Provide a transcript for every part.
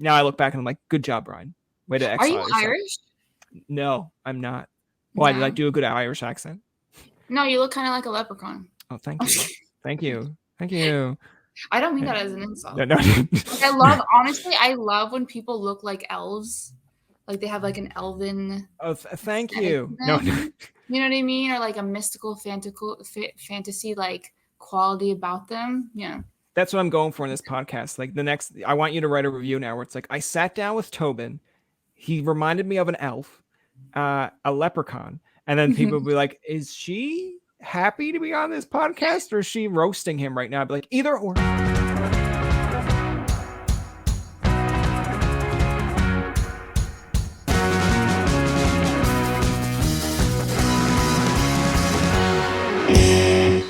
Now I look back and I'm like, good job, Brian. Way to Are you exile yourself. Irish? No, I'm not. Why did I No. do a good Irish accent? No, you look kind of like a leprechaun. Oh, thank you. Thank you. Thank you. I don't mean Yeah. that as an insult. No, no. Like I love, honestly, I love when people look like elves. Like they have like an elven Oh, thank aesthetic you. to No, them. You know what I mean? Or like a mystical fantasy like quality about them. Yeah. that's what I'm going for in this podcast. Like the next, I want you to write a review now where it's like, I sat down with Tobin. He reminded me of an elf, a leprechaun. And then people will be like, is she happy to be on this podcast or is she roasting him right now? I'd be like, either or. So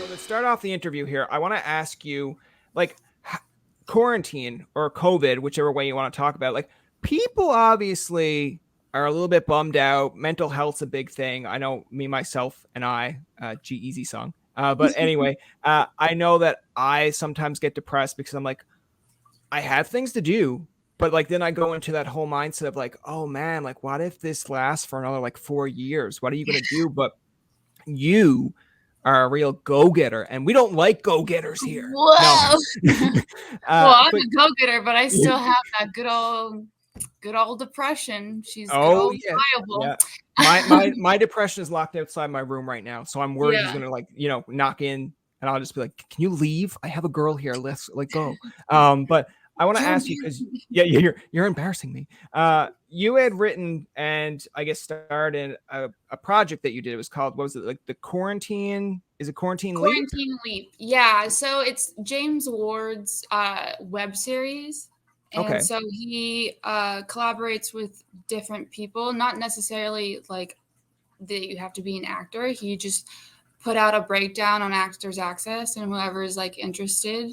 to start off the interview here, I want to ask you, like, quarantine or COVID, whichever way you want to talk about, like, people obviously are a little bit bummed out. Mental health's a big thing. I know me, myself, and I, G Easy song. But anyway, I know that I sometimes get depressed because I'm like, I have things to do, but like then I go into that whole mindset of like, oh man, like what if this lasts for another like 4 years? What are you gonna do? But you are a real go-getter, and we don't like go-getters here. No, Whoa. Well, I'm but a go-getter, but I still have that good old depression. She's good oh old yeah, viable. yeah. My depression is locked outside my room right now, so I'm worried he's Yeah. gonna like knock in, and I'll just be like, "Can you leave? I have a girl here. Let's like go." But I want to You're ask you because you're embarrassing me. You had written and I guess started a project that you did. It was called, what was it, like the quarantine? Is it Quarantine Leap? Quarantine Leap. Yeah, so it's James Ward's web series. And Okay. so he collaborates with different people, not necessarily like that you have to be an actor. He just put out a breakdown on Actors Access, and whoever is like interested,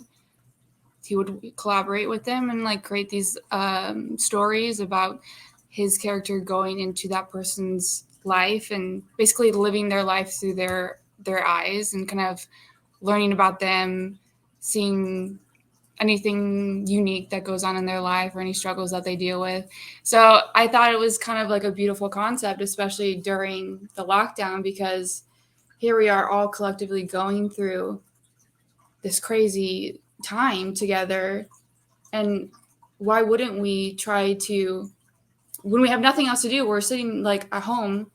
he would collaborate with them and like create these stories about his character going into that person's life and basically living their life through their eyes and kind of learning about them, seeing anything unique that goes on in their life or any struggles that they deal with. So I thought it was kind of like a beautiful concept, especially during the lockdown, because here we are all collectively going through this crazy time together. And why wouldn't we try to, when we have nothing else to do, we're sitting like at home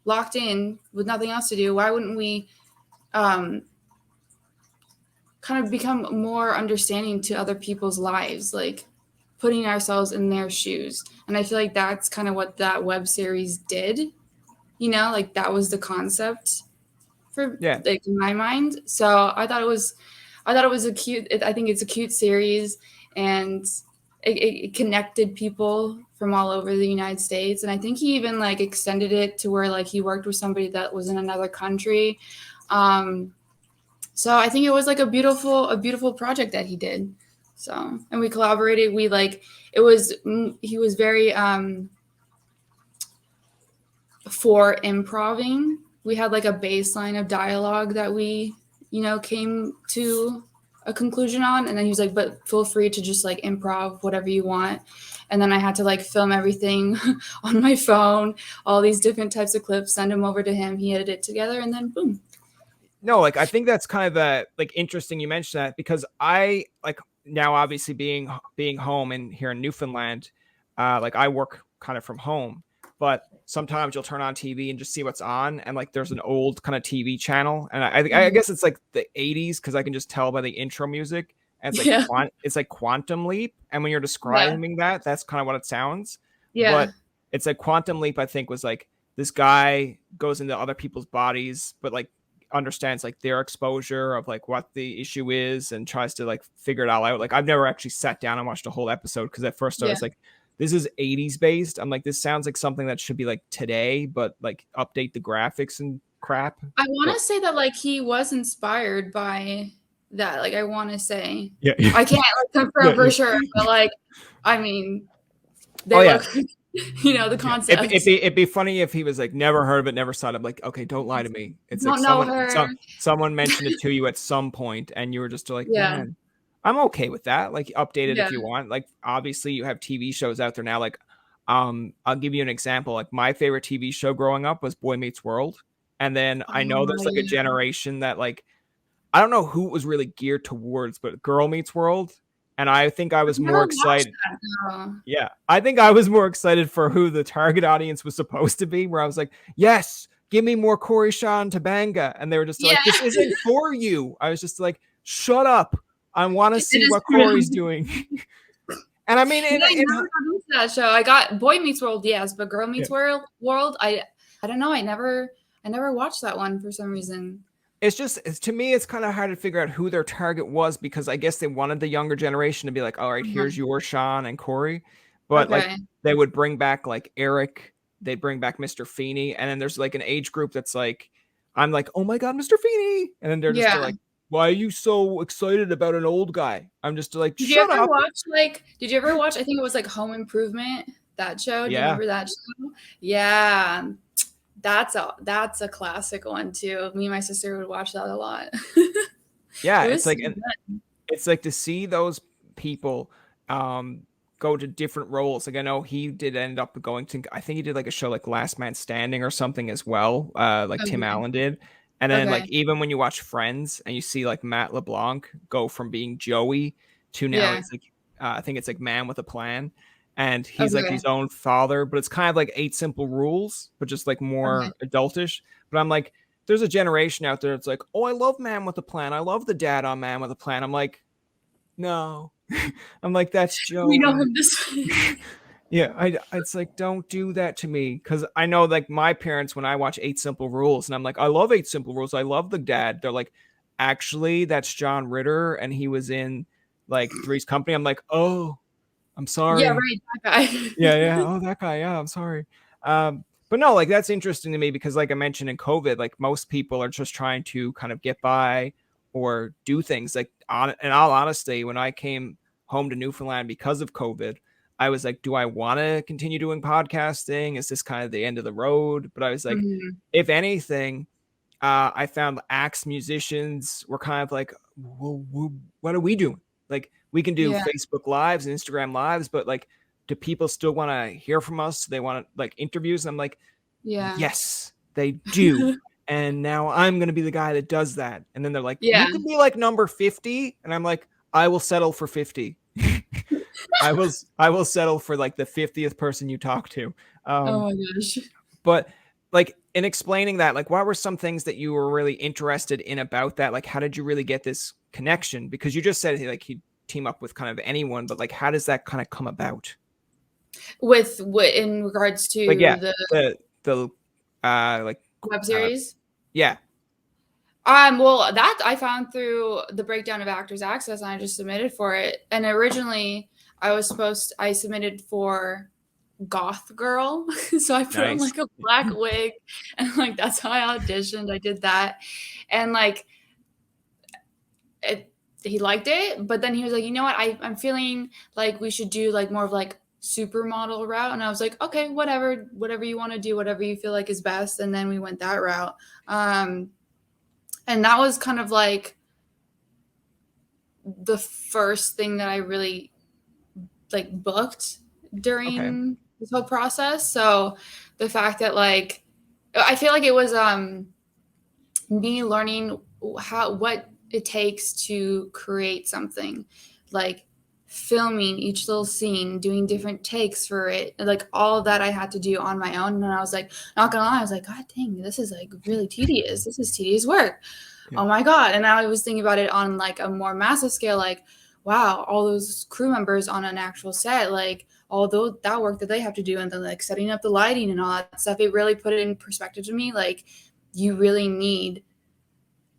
locked in with nothing else to do, why wouldn't we kind of become more understanding to other people's lives, like putting ourselves in their shoes? And I feel like that's kind of what that web series did, like that was the concept for Yeah. like in my mind. So I thought it was a cute, I think it's a cute series, and it connected people from all over the United States. And I think he even like extended it to where like he worked with somebody that was in another country. So I think it was like a beautiful project that he did. So, and we collaborated. We like, he was very for improving. We had like a baseline of dialogue that we, came to a conclusion on. And then he was like, but feel free to just like improv whatever you want. And then I had to like film everything on my phone, all these different types of clips, send them over to him. He edited it together, and then boom. No, like I think that's kind of like interesting you mentioned that, because I like now obviously being home and here in Newfoundland, like I work kind of from home, but sometimes you'll turn on TV and just see what's on, and like there's an old kind of TV channel, and I guess it's like the 80s because I can just tell by the intro music, and Yeah. it's like Quantum Leap, and when you're Yeah. describing that, that's kind of what it sounds, Yeah. but it's like Quantum Leap. I think was like this guy goes into other people's bodies, but like understands like their exposure of like what the issue is and tries to like figure it all out. Like I've never actually sat down and watched a whole episode because at first I Yeah. was like, this is 80s based. I'm like, this sounds like something that should be like today, but like update the graphics and crap. I want But to say that like he was inspired by that. Like I want to say, yeah, I can't like yeah, confirm for sure, but like, I mean, oh they yeah, look, the yeah. It'd concept. be it'd be funny if he was like never heard of it, never saw it. I'm like, okay, don't lie to me. It's like Don't know her. someone mentioned it to you at some point, and you were just like, Yeah. man, I'm okay with that. Like, update it Yeah. if you want. Like, obviously, you have TV shows out there now. Like, I'll give you an example. Like, my favorite TV show growing up was Boy Meets World, and then I know Oh there's like a yeah. generation that like I don't know who it was really geared towards, but Girl Meets World, and I think I I've was more never watched excited. that though. Yeah, I think I was more excited for who the target audience was supposed to be. Where I was like, yes, give me more Corey Shaw and Tabanga, and they were just Yeah, like, this isn't for you. I was just like, shut up. I want to it see is what Corey's true. doing. And I mean, Yeah, I never got into that show. I got Boy Meets World, yes, but Girl yeah. Meets World, I don't know. I never watched that one for some reason. It's just to me it's kind of hard to figure out who their target was, because I guess they wanted the younger generation to be like, all right, here's Mhm. your Sean and Corey, but like Okay. they would bring back like Eric, they'd bring back Mr. Feeney, and then there's like an age group that's like, I'm like, oh my god, Mr. Feeney, and then they're just Yeah. like, why are you so excited about an old guy? I'm just like, Did you shut ever up. watch like did you ever watch I think it was like Home Improvement, that show? Do you Yeah, remember that show? Yeah. That's a classic one too. Me and my sister would watch that a lot. yeah, It it's was so like, good. it's like to see those people go to different roles. Like I know he did end up going to, I think he did like a show like Last Man Standing or something as well, like Tim Okay. Allen did. And then like Okay. even when you watch Friends and you see like Matt LeBlanc go from being Joey to now Yeah. he's like I think it's like Man with a Plan, and he's like Okay. his own father, but it's kind of like Eight Simple Rules but just like Okay. more adultish. But I'm like, there's a generation out there that's like, oh, I love Man with a Plan, I love the dad on Man with a Plan. I'm like, no. I'm like, that's We know Joey. him this way. Yeah, it's like, don't do that to me, because I know like my parents when I watch Eight Simple Rules and I'm like, I love Eight Simple Rules, I love the dad. They're like, actually, that's John Ritter, and he was in like Three's Company. I'm like, oh, I'm Yeah, sorry. right, that guy. Yeah, yeah. Oh, that guy. Yeah, I'm sorry. But no, like that's interesting to me because, like I mentioned in COVID, like most people are just trying to kind of get by or do things. Like, in all honesty, when I came home to Newfoundland because of COVID, I was like, do I want to continue doing podcasting? Is this kind of the end of the road? But I was like, Mhm. if anything, I found axe musicians were kind of like, well, what are we doing? Like, we can do Yeah, Facebook lives and Instagram lives, but like, do people still want to hear from us? They want like interviews. And I'm like, yeah. yes, they do. And now I'm going to be the guy that does that. And then they're like, you Yeah. can be like number 50. And I'm like, I will settle for 50. I will settle for like the 50th person you talk to. Um, Oh my gosh. but like in explaining that, like what were some things that you were really interested in about that? Like how did you really get this connection? Because you just said like he'd team up with kind of anyone, but like how does that kind of come about? With what in regards Like to yeah, the the like web uh series? yeah, Well, that I found through the breakdown of Actors Access, and I just submitted for it. And originally, I submitted for Goth Girl, so I put on nice. like a black wig, and like that's how I auditioned. I did that, and like he liked it, but then he was like, you know what, I'm feeling like we should do like more of like supermodel route, and I was like, okay, whatever you want to do, whatever you feel like is best, and then we went that route. And that was kind of like the first thing that I really like booked Okay. during this whole process. So the fact that like I feel like it was me learning what it takes to create something, like filming each little scene, doing different takes for it, like all of that I had to do on my own. And I was like, not gonna lie, I was like, god dang, this is like really tedious, this is tedious work. Yeah. Oh my god. And I was thinking about it on like a more massive scale, like wow, all those crew members on an actual set, like although that work that they have to do, and then like setting up the lighting and all that stuff, it really put it in perspective to me, like you really need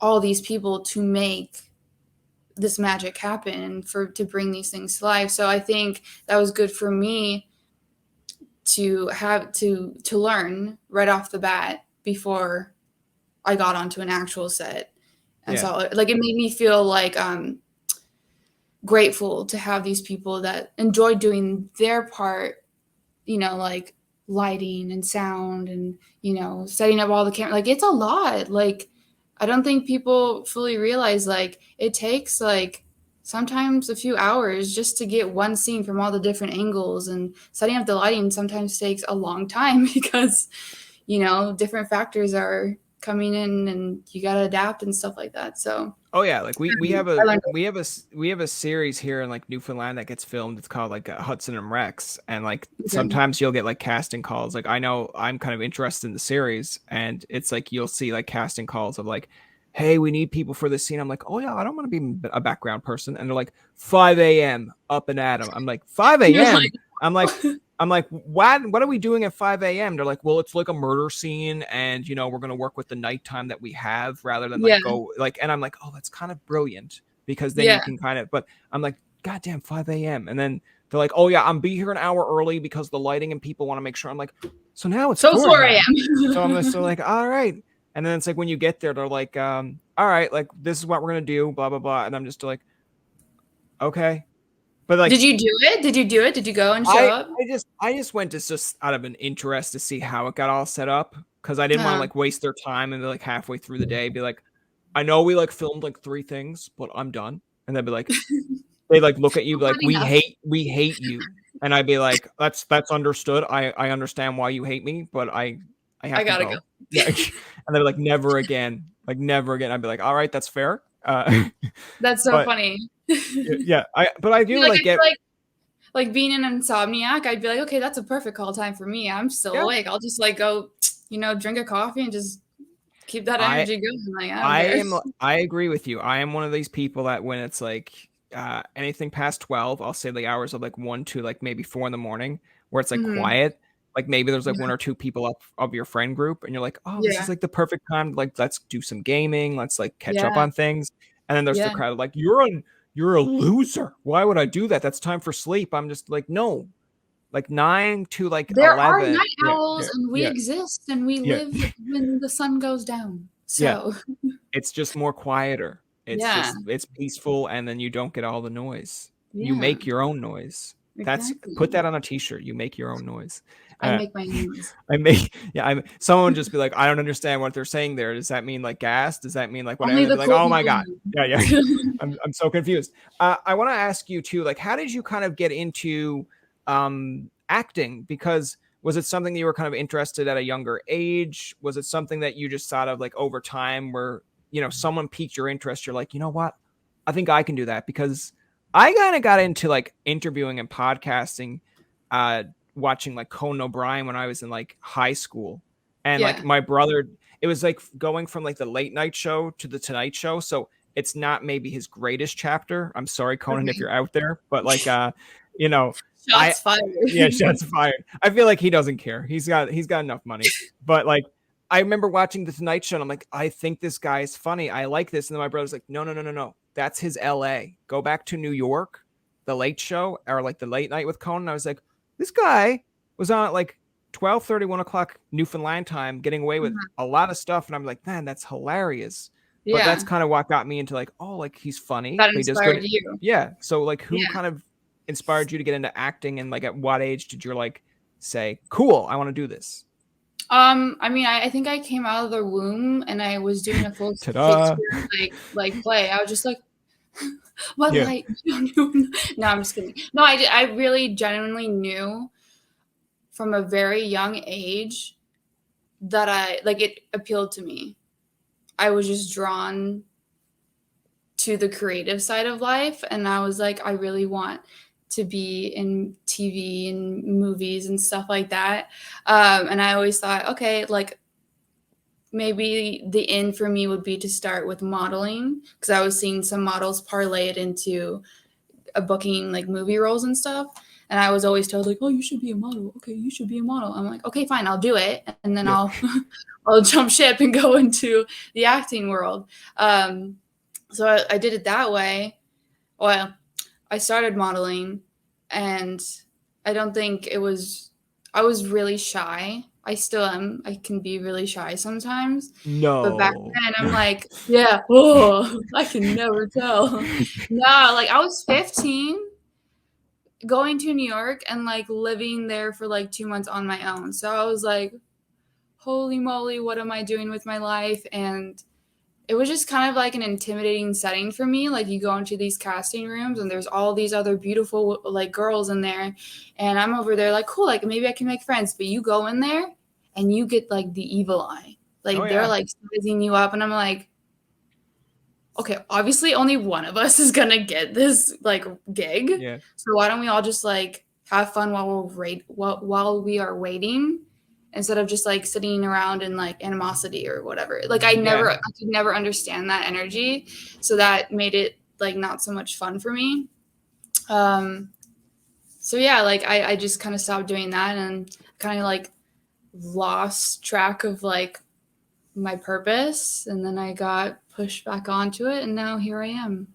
all these people to make this magic happen and to bring these things to life. So I think that was good for me to have to learn right off the bat before I got onto an actual set. And Yeah. so like it made me feel like grateful to have these people that enjoy doing their part, like lighting and sound and, setting up all the camera. Like it's a lot. Like I don't think people fully realize like it takes like sometimes a few hours just to get one scene from all the different angles, and setting up the lighting sometimes takes a long time because, different factors are coming in and you got to adapt and stuff like that. So Oh yeah, like we have I a learned. we have a series here in like Newfoundland that gets filmed. It's called like Hudson and Rex, and like Okay. sometimes you'll get like casting calls. Like I know I'm kind of interested in the series, and it's like you'll see like casting calls of like, hey, we need people for this scene. I'm like, oh yeah, I don't want to be a background person, and they're like 5 a.m. up and at 'em. I'm like 5 You're a.m. like, I'm like I'm like, what are we doing at 5 a.m.? They're like, well, it's like a murder scene, and we're gonna work with the nighttime that we have rather than like yeah, go like, and I'm like, oh, that's kind of brilliant because then yeah. you can kind of, but I'm like, goddamn, 5 a.m. And then they're like, oh yeah, I'm be here an hour early because the lighting and people want to make sure. I'm like, so now it's So 4 4 a.m. So I'm a.m. so like, all right. And then it's like when you get there, they're like, all right, like this is what we're gonna do, blah blah blah. And I'm just like, okay. But like Did you do it? Did you do it? Did you go and show I up? I just went to just out of an interest to see how it got all set up because I didn't want to No. like waste their time and be like halfway through the day be like, I know we like filmed like three things, but I'm done. And they'd be like, they like look at you be Not like, enough. we hate you. And I'd be like, that's understood. I understand why you hate me, but I I have to gotta go. go. Yeah. And they're like, never again. Like never again. I'd be like, all right, that's fair. That's so But funny. yeah, I do Like, like I feel get like being an insomniac, I'd be like, okay, that's a perfect call time for me. I'm still yeah. awake. I'll just like go, drink a coffee and just keep that I energy going. Like, I don't care. I agree with you. I am one of these people that when it's like anything past 12, I'll say the hours of like 1 to like maybe 4 in the morning where it's like Mhm. quiet. Like maybe there's like one Yeah. or two people up of your friend group and you're like, "Oh, this is Yeah. like the perfect time to like let's do some gaming, let's like catch up Yeah. on things." And then there's the Yeah. crowd like, you're a loser. Why would I do that? That's time for sleep." I'm just like, "No. Like 9 to like There are 11." night Yeah, owls yeah, and we yeah, exist and we yeah, live when the sun goes down. yeah. So, It's just more quieter. yeah. It's peaceful and then you don't get all the noise. You Yeah. make your own noise. That's put Exactly. that on a t-shirt. You make your own noise. I Uh, make my own noise. I make yeah, I someone just be like, I don't understand what they're saying there. Does that mean like gas? Does that mean like whatever? Only They'd the be like, cool oh my people God. Yeah, yeah. know. I'm so confused. I want to ask you too, like, how did you kind of get into acting? Because was it something you were kind of interested at a younger age? Was it something that you just thought of like over time where, someone piqued your interest? You're like, you know what? I think I can do that because I kind of got into like interviewing and podcasting, uh, watching like Conan O'Brien when I was in like high school. And like Yeah. my brother, it was like going from like the late night show to the Tonight Show. So it's not maybe his greatest chapter. I'm sorry, Conan, if Okay. you're out there, but like, you know, I Shots fired. yeah, shots fired. I feel like he doesn't care. He's got enough money. But like I remember watching the Tonight Show and I'm like, I think this guy is funny. I like this. And then my brother's like, no, no, no, no, no. That's his LA. Go back to New York, the late show, or like the late night with Conan. I was like, this guy was on at like 12:30, 1 o'clock Newfoundland time, getting away with Mhm. a lot of stuff. And I'm like, man, that's hilarious. But that's Yeah. kind of what got me into like, oh, like he's funny, That but he does inspired good. you. Yeah. So like who Yeah. kind of inspired you to get into acting and like at what age did you like say, cool, I want to do this? I mean, I think I came out of the womb and I was doing a full Ta-da. Shakespeare like play. I was just like, what Yeah. light? No, I'm just kidding. No, I really genuinely knew from a very young age that I like it appealed to me. I was just drawn to the creative side of life, and I was like, I really want to be in TV and movies and stuff like that. And I always thought, okay, like maybe the end for me would be to start with modeling because I was seeing some models parlay it into a booking like movie roles and stuff. And I was always told like, oh, you should be a model. Okay, you should be a model. I'm like, okay, fine, I'll do it, and then Yeah. I'll jump ship and go into the acting world. So I did it that way. Well, I started modeling, and I don't think it was. I was really shy. I still am. I can be really shy sometimes. But back No. then, I'm like, yeah, oh, I can never tell. No, like I was 15 going to New York and like living there for like 2 months on my own. So I was like, holy moly, what am I doing with my life? And it was just kind of like an intimidating setting for me. Like you go into these casting rooms and there's all these other beautiful like girls in there, and I'm over there like cool, like maybe I can make friends. But you go in there and you get like the evil eye. Oh Like they're yeah. like sizing you up, and I'm like, okay, obviously only one of us is gonna get this like gig. Yeah. So why don't we all just like have fun while we are waiting, instead of just like sitting around in like animosity or whatever. Like Yeah. I could never understand that energy. So that made it like not so much fun for me. Um so yeah, like I just kind of stopped doing that and kind of like lost track of like my purpose, and then I got pushed back onto it, and now here I am,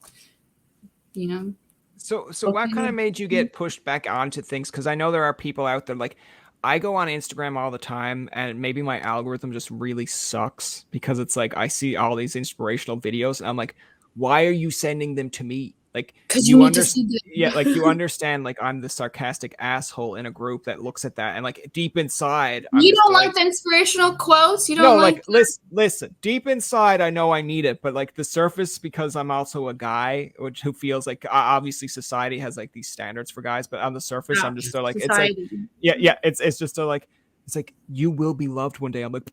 you know. So what kind of made you get pushed back onto things? Because I know there are people out there like I go on Instagram all the time, and maybe my algorithm just really sucks because it's like I see all these inspirational videos, and I'm like, why are you sending them to me? Like Because you you need to understand. see Yeah, like you the understand, like I'm the sarcastic asshole in a group that looks at that, and like deep inside, I'm you just don't like, like the inspirational quotes, you no, don't like like listen, deep inside I know I need it, but like the surface, because I'm also a guy which who feels like obviously society has like these standards for guys, but on the surface I'm just still like, it's like, society. yeah, it's just still like, it's like you will be loved one day. I'm like,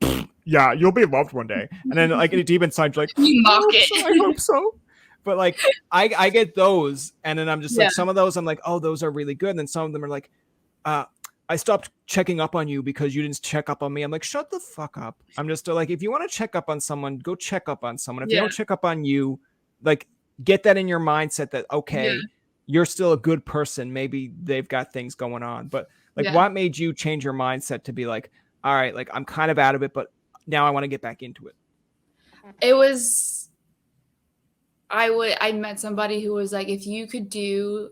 yeah, you'll be loved one day. And then like deep inside you're like, You I mock hope so, I it. hope so. But like I get those, and then I'm just Yeah, like, some of those I'm like, oh, those are really good, and then some of them are like, uh I stopped checking up on you because you didn't check up on me. I'm like, shut the fuck up. I'm just like, if you want to check up on someone, go check up on someone. If they yeah, don't check up on you, like, get that in your mindset that, yeah, okay, you're still a good person. Maybe they've got things going on. But like, yeah. what made you change your mindset to be like, all right, like, I'm kind of out of it, but now I want to get back into it? It was I met somebody who was like, if you could do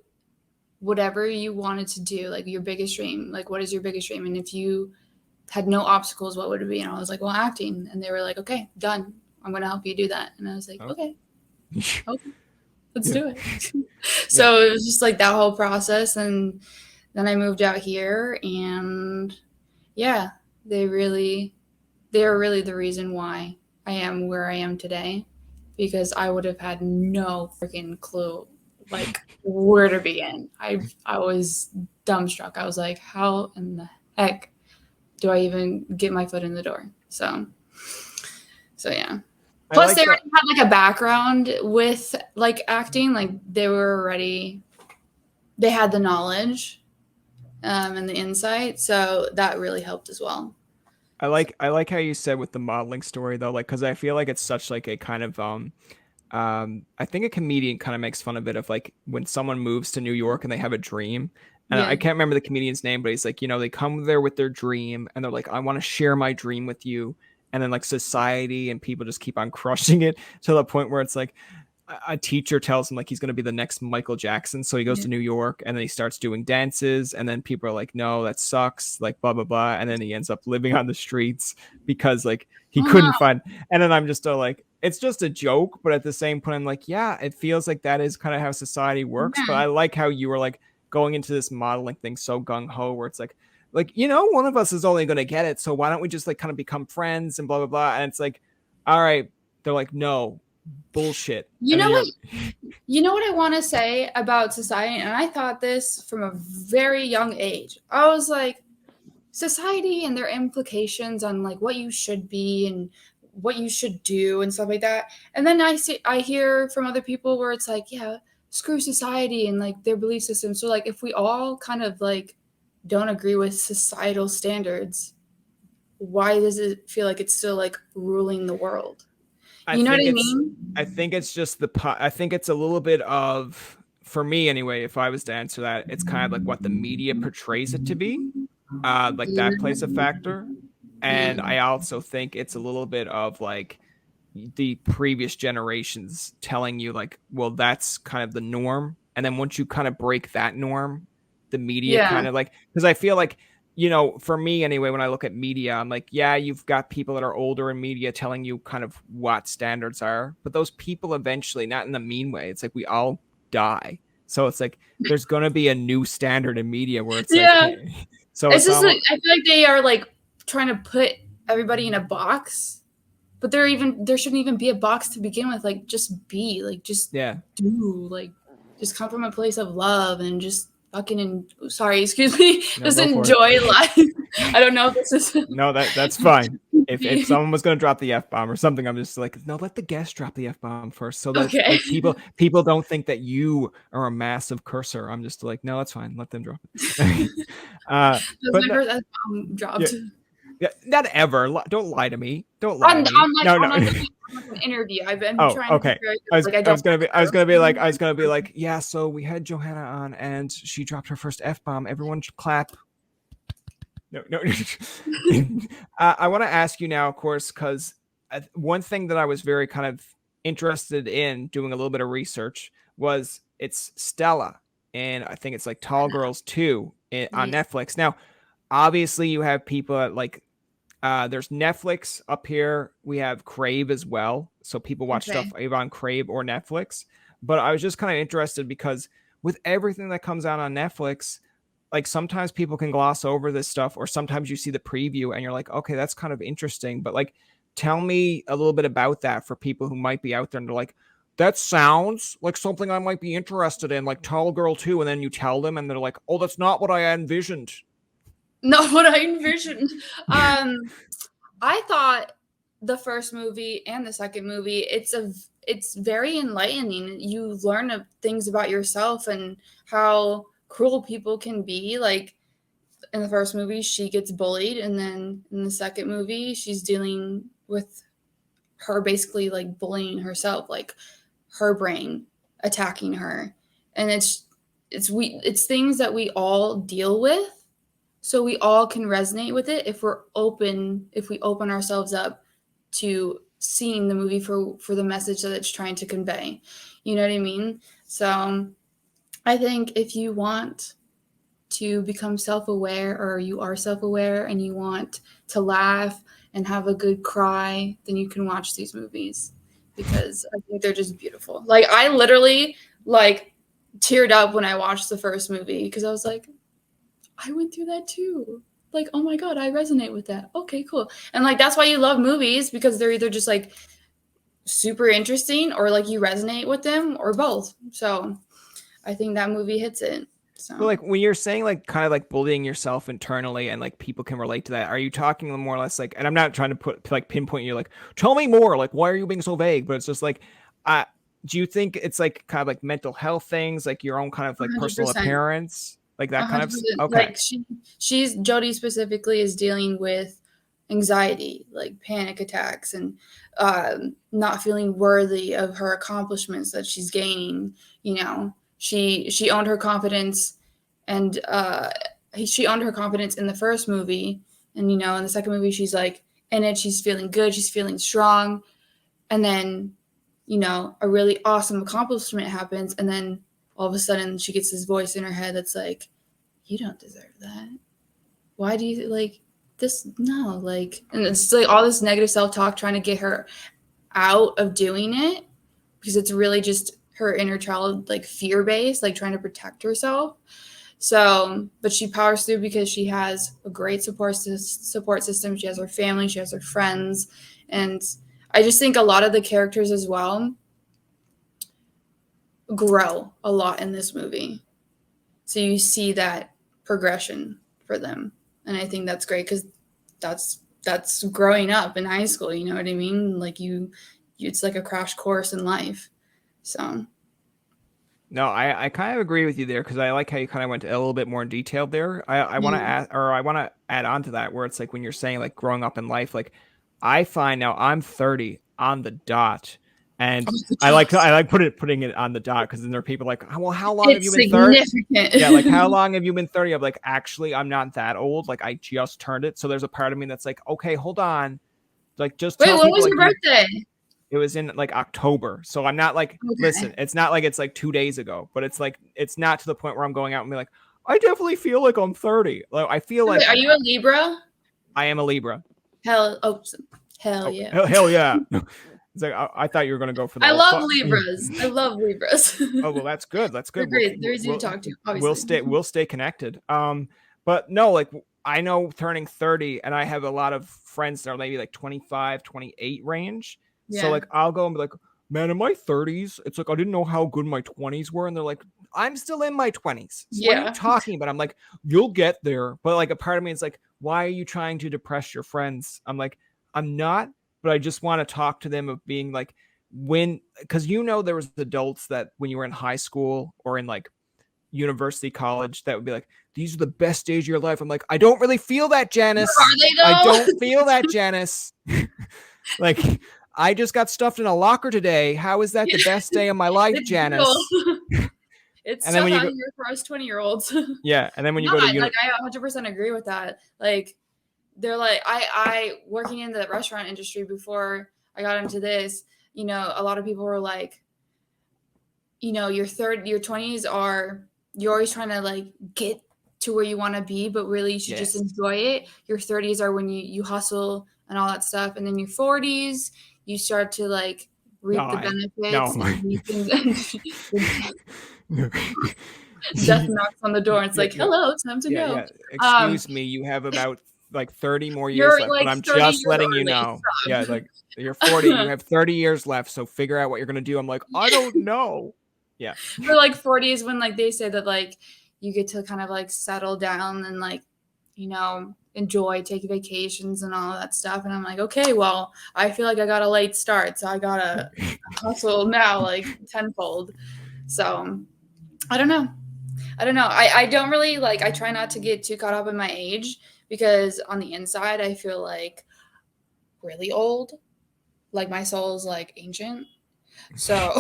whatever you wanted to do, like your biggest dream, like what is your biggest dream? And if you had no obstacles, what would it be? And I was like, well, acting. And they were like, okay, done. I'm going to help you do that. And I was like, Oh, okay, okay, let's yeah, do it. yeah. So it was just like that whole process. And then I moved out here, and yeah, they really, they are really the reason why I am where I am today, because I would have had no freaking clue like where to begin. I was dumbstruck. I was like, how in the heck do I even get my foot in the door? So yeah. I Plus, they like already that. had like a background with like acting. Like they were already, they had the knowledge and the insight, so that really helped as well. I like how you said with the modeling story though, like, because I feel like it's such like a kind of I think a comedian kind of makes fun of it, of like when someone moves to New York and they have a dream. And I Yeah. can't remember the comedian's name, but he's like, they come there with their dream and they're like, I want to share my dream with you. And then like society and people just keep on crushing it to the point where it's like a teacher tells him like he's going to be the next Michael Jackson. So he goes Yeah. to New York and then he starts doing dances. And then people are like, no, that sucks. Like, blah, blah, blah. And then he ends up living on the streets because like he Oh no. couldn't find. And then I'm just like, it's just a joke. But at the same point, I'm like, yeah, it feels like that is kind of how society works. But Yeah. I like how you were like going into this modeling thing so gung ho, where it's like, one of us is only going to get it. So why don't we just like kind of become friends and blah, blah, blah. And it's like, all right. They're like, no, bullshit. You And then know what? you're, You know what I want to say about society, and I thought this from a very young age. I was like, society and their implications on like what you should be and what you should do and stuff like that. And then I hear from other people where it's like, yeah, screw society and like their belief system. So like if we all kind of like don't agree with societal standards, why does it feel like it's still like ruling the world? I You know what think I it's mean? I think it's just I think it's a little bit of, for me anyway, if I was to answer that, it's kind of like what the media portrays it to be. Like that Yeah. plays a factor. Yeah. And I also think it's a little bit of like the previous generations telling you like, well, that's kind of the norm. And then once you kind of break that norm, the media Yeah. kind of like, because I feel like, for me anyway, when I look at media, I'm like, yeah, you've got people that are older in media telling you kind of what standards are, but those people eventually, not in a mean way, it's like we all die. So it's like there's going to be a new standard in media where it's like, Yeah. hey, so It's it's just like almost, I feel like they are like trying to put everybody in a box, but there shouldn't even be a box to begin with. Like, just be, like, just Yeah. do, like, just come from a place of love and just fucking, sorry, excuse me, No, just go for it. enjoy life. I don't know if this is. No, that's fine. If someone was gonna drop the F-bomb or something, I'm just like, no, let the guest drop the F-bomb first, so that Okay. like people don't think that you are a massive cursor. I'm just like, no, that's fine. Let them drop it. That's But my no, first F-bomb dropped. yeah, not ever. Don't lie to me. Don't lie to me. On like No, on no. like an interview. I've been Oh, trying to be okay. very I was, like I I was don't. gonna be, I was gonna be like, yeah. So we had Johanna on, and she dropped her first F-bomb. Everyone should clap. No, no. I want to ask you now, of course, because one thing that I was very kind of interested in doing a little bit of research was it's Stella, and I think it's like Tall Girls 2 on Netflix. Now, obviously, you have people that like there's Netflix up here. We have Crave as well. So people watch stuff either on Crave or Netflix. But I was just kind of interested because with everything that comes out on Netflix, like sometimes people can gloss over this stuff, or sometimes you see the preview and you're like, okay, that's kind of interesting. But like, tell me a little bit about that for people who might be out there and they're like, that sounds like something I might be interested in, like Tall Girl 2. And then you tell them and they're like, oh, that's not what I envisioned. Not what I envisioned. I thought the first movie and the second movie, it's very enlightening. You learn things about yourself and how cruel people can be. Like in the first movie, she gets bullied, and then in the second movie, she's dealing with her basically like bullying herself, like her brain attacking her, and it's things that we all deal with. So we all can resonate with it if we open ourselves up to seeing the movie for the message that it's trying to convey. You know what I mean? So I think if you want to become self-aware, or you are self-aware and you want to laugh and have a good cry, then you can watch these movies, because I think they're just beautiful. Like, I literally like teared up when I watched the first movie, because I was like, I went through that too. Like, oh my God, I resonate with that. Okay, cool. And like, that's why you love movies, because they're either just like super interesting, or like you resonate with them, or both. So I think that movie hits it. So But like when you're saying like kind of like bullying yourself internally and like people can relate to that, are you talking more or less like, and I'm not trying to put like pinpoint you like, tell me more, like why are you being so vague? But it's just like, do you think it's like kind of like mental health things, like your own kind of like 100%. personal appearance? Like that kind of 100%. okay. Like she's Jodie specifically is dealing with anxiety, like panic attacks, and not feeling worthy of her accomplishments that she's gaining. You know, she owned her confidence, and she owned her confidence in the first movie, and you know, in the second movie, she's like in it, she's feeling good, she's feeling strong, and then you know, a really awesome accomplishment happens, and then all of a sudden she gets this voice in her head that's like, you don't deserve that. Why do you like this? No, like, and it's like all this negative self-talk trying to get her out of doing it, because it's really just her inner child, like fear-based, like trying to protect herself. So, but she powers through because she has a great support system. She has her family, she has her friends, and I just think a lot of the characters as well grow a lot in this movie. So you see that progression for them. And I think that's great, because that's growing up in high school, you know what I mean? Like you it's like a crash course in life. So No, I kind of agree with you there, because I like how you kind of went a little bit more in detail there. I want to add, or I want to add on to that, where it's like when you're saying like growing up in life, like I find now I'm 30 on the dot, and I like putting it on the dot, because then there are people like, well, how long have you been 30? Yeah, like how long have you been 30? I'm like, actually, I'm not that old. Like I just turned it, so there's a part of me that's like, okay, hold on, like just wait, tell when people, was like, your birthday? it was in like October. So I'm not like, listen, it's not like it's like 2 days ago, but it's like, it's not to the point where I'm going out and be like, I definitely feel like I'm 30. Like, I feel like. Wait, are you a Libra? I am a Libra. Hell Oh, yeah. hell yeah. It's like, I thought you were going to go for the. I love Libras. I love Libras. Oh, well, that's good. That's good. They're great. They're easy to talk to, obviously. We'll stay connected. But no, like I know turning 30, and I have a lot of friends that are maybe like 25, 28 range. So Yeah. like I'll go and be like, man, in my 30s, it's like I didn't know how good my 20s were. And they're like, I'm still in my 20s. So what are you Yeah. talking about? I'm like, you'll get there. But like a part of me is like, why are you trying to depress your friends? I'm like, I'm not, but I just want to talk to them of being like, when, because there was adults that when you were in high school or in like university, college, that would be like, these are the best days of your life. I'm like, I don't really feel that, Are Janice. they I though? don't feel that, Janice. Like, I just got stuffed in a locker today. How is that the best day of my life, It's brutal. Janice? It's And then tough when you out go, here for us 20-year-olds. yeah, and then when you No, go to I 100% agree with that. Like they're like I working in the restaurant industry before I got into this, a lot of people were like, your 20s are you're always trying to like get to where you want to be, but really you should just yes, enjoy it. Your 30s are when you hustle and all that stuff, and then your 40s you start to like reap the no, no, benefits, and you can no. death knocks on the door and it's Yeah, like, yeah, hello, time to yeah, go. yeah. Um, Excuse me, you have about like 30 more years you're left, but like I'm 30 just years letting you early. know. Yeah, like you're 40, you have 30 years left, so figure out what you're gonna do. I'm like, I don't know. Yeah. For like 40 is when like they say that like you get to kind of like settle down and like, enjoy, take vacations and all that stuff. And I'm like, okay, well, I feel like I got a late start, so I gotta hustle now like tenfold. So I don't know. I don't know. I don't really like, I try not to get too caught up in my age because on the inside, I feel like really old. Like my soul is like ancient. So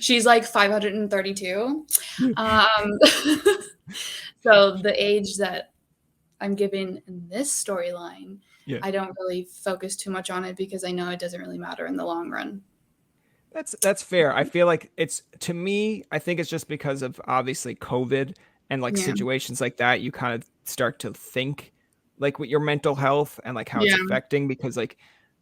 she's like 532. Um, so the age that I'm given in this storyline, Yeah. I don't really focus too much on it because I know it doesn't really matter in the long run. That's fair. I feel like it's to me, I think it's just because of obviously COVID and like Yeah. situations like that, you kind of start to think like with your mental health and like how it's Yeah. affecting because like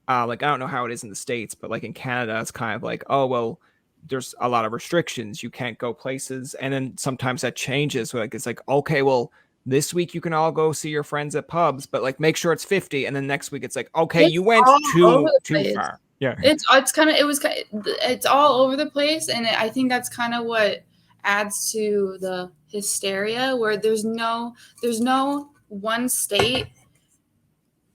I don't know how it is in the States, but like in Canada it's kind of like, oh well, there's a lot of restrictions. You can't go places. And then sometimes that changes. Like it's like, okay, well, this week you can all go see your friends at pubs, but like make sure it's 50. And then next week it's like, okay, It's you went all over the too place. far. Yeah. It's kind of it was it's all over the place, and I think that's kind of what adds to the hysteria where there's no one state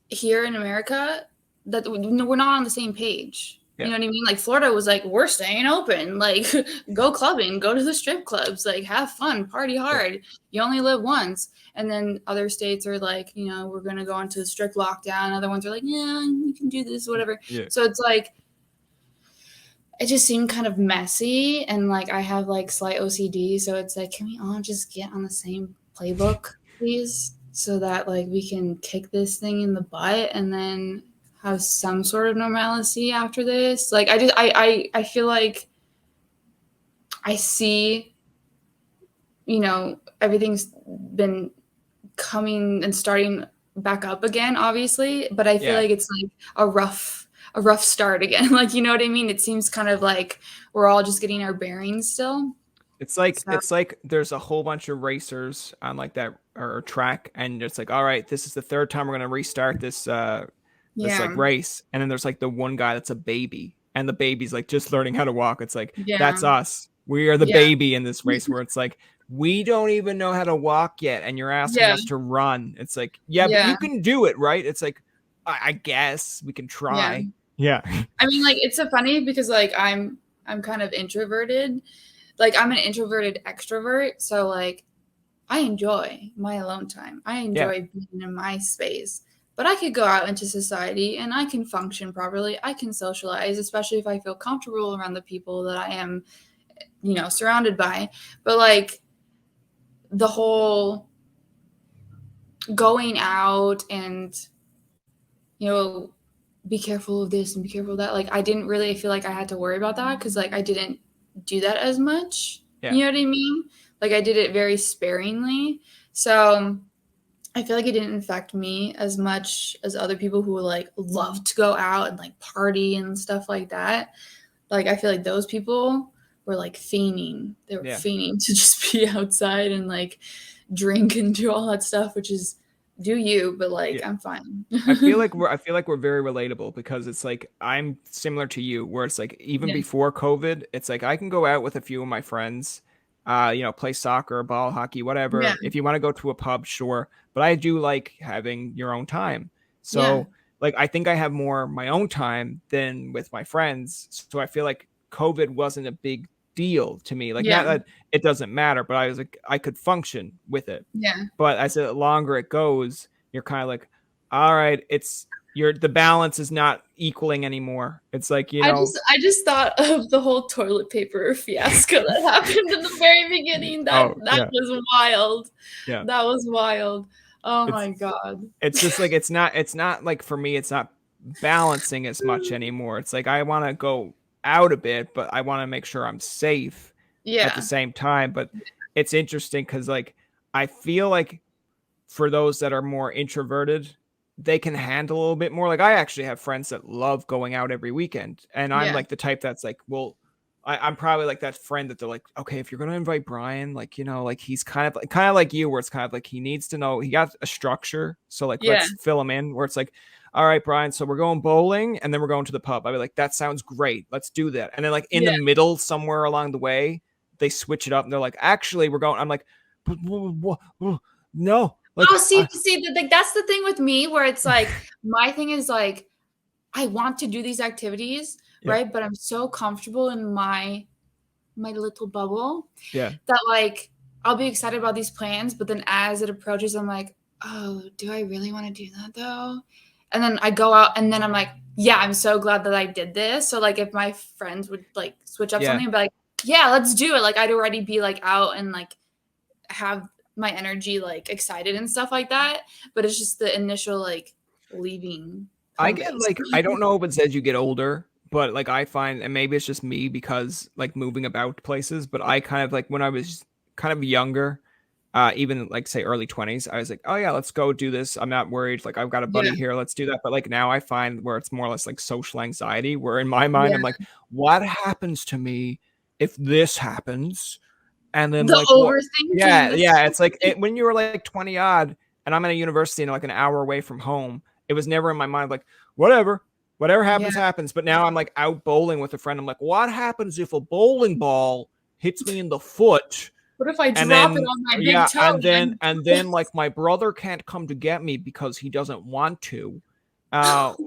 here in America that we're not on the same page. You Yeah. know what I mean? Like Florida was like, we're staying open, like go clubbing, go to the strip clubs, like have fun, party Yeah. hard. You only live once. And then other states are like, we're gonna go into strict lockdown. Other ones are like, yeah, you can do this, whatever. Yeah. So it's like it just seemed kind of messy, and like I have like slight OCD, so it's like, can we all just get on the same playbook, please, so that like we can kick this thing in the butt and then have some sort of normalcy after this? Like I feel like I see, everything's been coming and starting back up again, obviously, but I feel Yeah. like it's like a rough start again. Like, you know what I mean? It seems kind of like we're all just getting our bearings still. So It's like there's a whole bunch of racers on like that or track, and it's like, all right, this is the third time we're gonna restart this yeah, like race, and then there's like the one guy that's a baby, and the baby's like just learning how to walk. It's like yeah, that's us. We are the yeah, baby in this race where it's like we don't even know how to walk yet, and you're asking yeah, us to run. It's like, yeah, but yeah, you can do it, right? It's like I guess we can yeah. try. Yeah. I mean, like it's so funny because like I'm kind of introverted. Like I'm an introverted extrovert, so like I enjoy my alone time. I Yeah. enjoy being in my space. But I could go out into society and I can function properly. I can socialize, especially if I feel comfortable around the people that I am, surrounded by. But like the whole going out and, be careful of this and be careful of that. Like I didn't really feel like I had to worry about that because like I didn't do that as much. Yeah. You know what I mean? Like I did it very sparingly. So I feel like it didn't affect me as much as other people who like love to go out and like party and stuff like that. Like I feel like those people were like fiending. They were Yeah. fiending to just be outside and like drink and do all that stuff, which is do you, but like Yeah. I'm fine. I feel like we're very relatable because it's like I'm similar to you where it's like even Yeah. before COVID, it's like I can go out with a few of my friends, play soccer, ball, hockey, Yeah. whatever. If you want to go to a pub, sure. But I do like having your own time. Yeah. So like I think I have more my own time than with my friends. So I feel like COVID wasn't a big deal to me. Like not Yeah. that it doesn't matter, but I was like I could function with it. Yeah. But as the longer it goes, you're kind of like, all right, the balance is not equaling anymore. It's like, I just thought of the whole toilet paper fiasco that happened in the very beginning. That oh that yeah, was wild. yeah. That was wild. Oh It's my god. it's just like it's not like for me, it's not balancing as much anymore. It's like I want to go out a bit, but I want to make sure I'm safe at the Yeah. same time. But it's interesting because like I feel like for those that are more introverted, they can handle a little bit more. Like I actually have friends that love going out every weekend, and I'm Yeah. like the type that's like, well, I'm probably like that friend that they're like, okay, if you're gonna invite Brian, like like he's kind of like you, where it's kind of like he needs to know he got a structure, so like Yeah. let's fill him in. Where it's like, all right, Brian, so we're going bowling, and then we're going to the pub. I'd be like, that sounds great, let's do that. And then like in the Yeah. middle, somewhere along the way, they switch it up, and they're like, actually, we're going. I'm like, no, like Oh, see, like that's the thing with me where it's like my thing is like I want to do these activities, yeah, right? But I'm so comfortable in my little bubble yeah. that like I'll be excited about these plans, but then as it approaches, I'm like, oh, do I really want to do that though? And then I go out and then I'm like, yeah, I'm so glad that I did this. So like if my friends would like switch up Yeah. something and be like, yeah, let's do it. Like I'd already be like out and like have my energy like excited and stuff like that. But it's just the initial like leaving I home get base. like I don't know if it's as you get older, but like I find, and maybe it's just me because like moving about places, but I kind of like when I was kind of younger, even like say early 20s, I was like, oh yeah, let's go do this. I'm not worried. Like I've got a Yeah. buddy here, let's do that. But like now I find where it's more or less like social anxiety, where in my mind Yeah. I'm like, what happens to me if this happens? And then The like what? overthinking. Yeah, it's like when you were like 20 odd, and I'm at a university and like an hour away from home. It was never in my mind like whatever Yeah. happens happens. But now I'm like out bowling with a friend. I'm like, what happens if a bowling ball hits me in the foot? What if I And drop it then on my big yeah, toe? and then like my brother can't come to get me because he doesn't want to.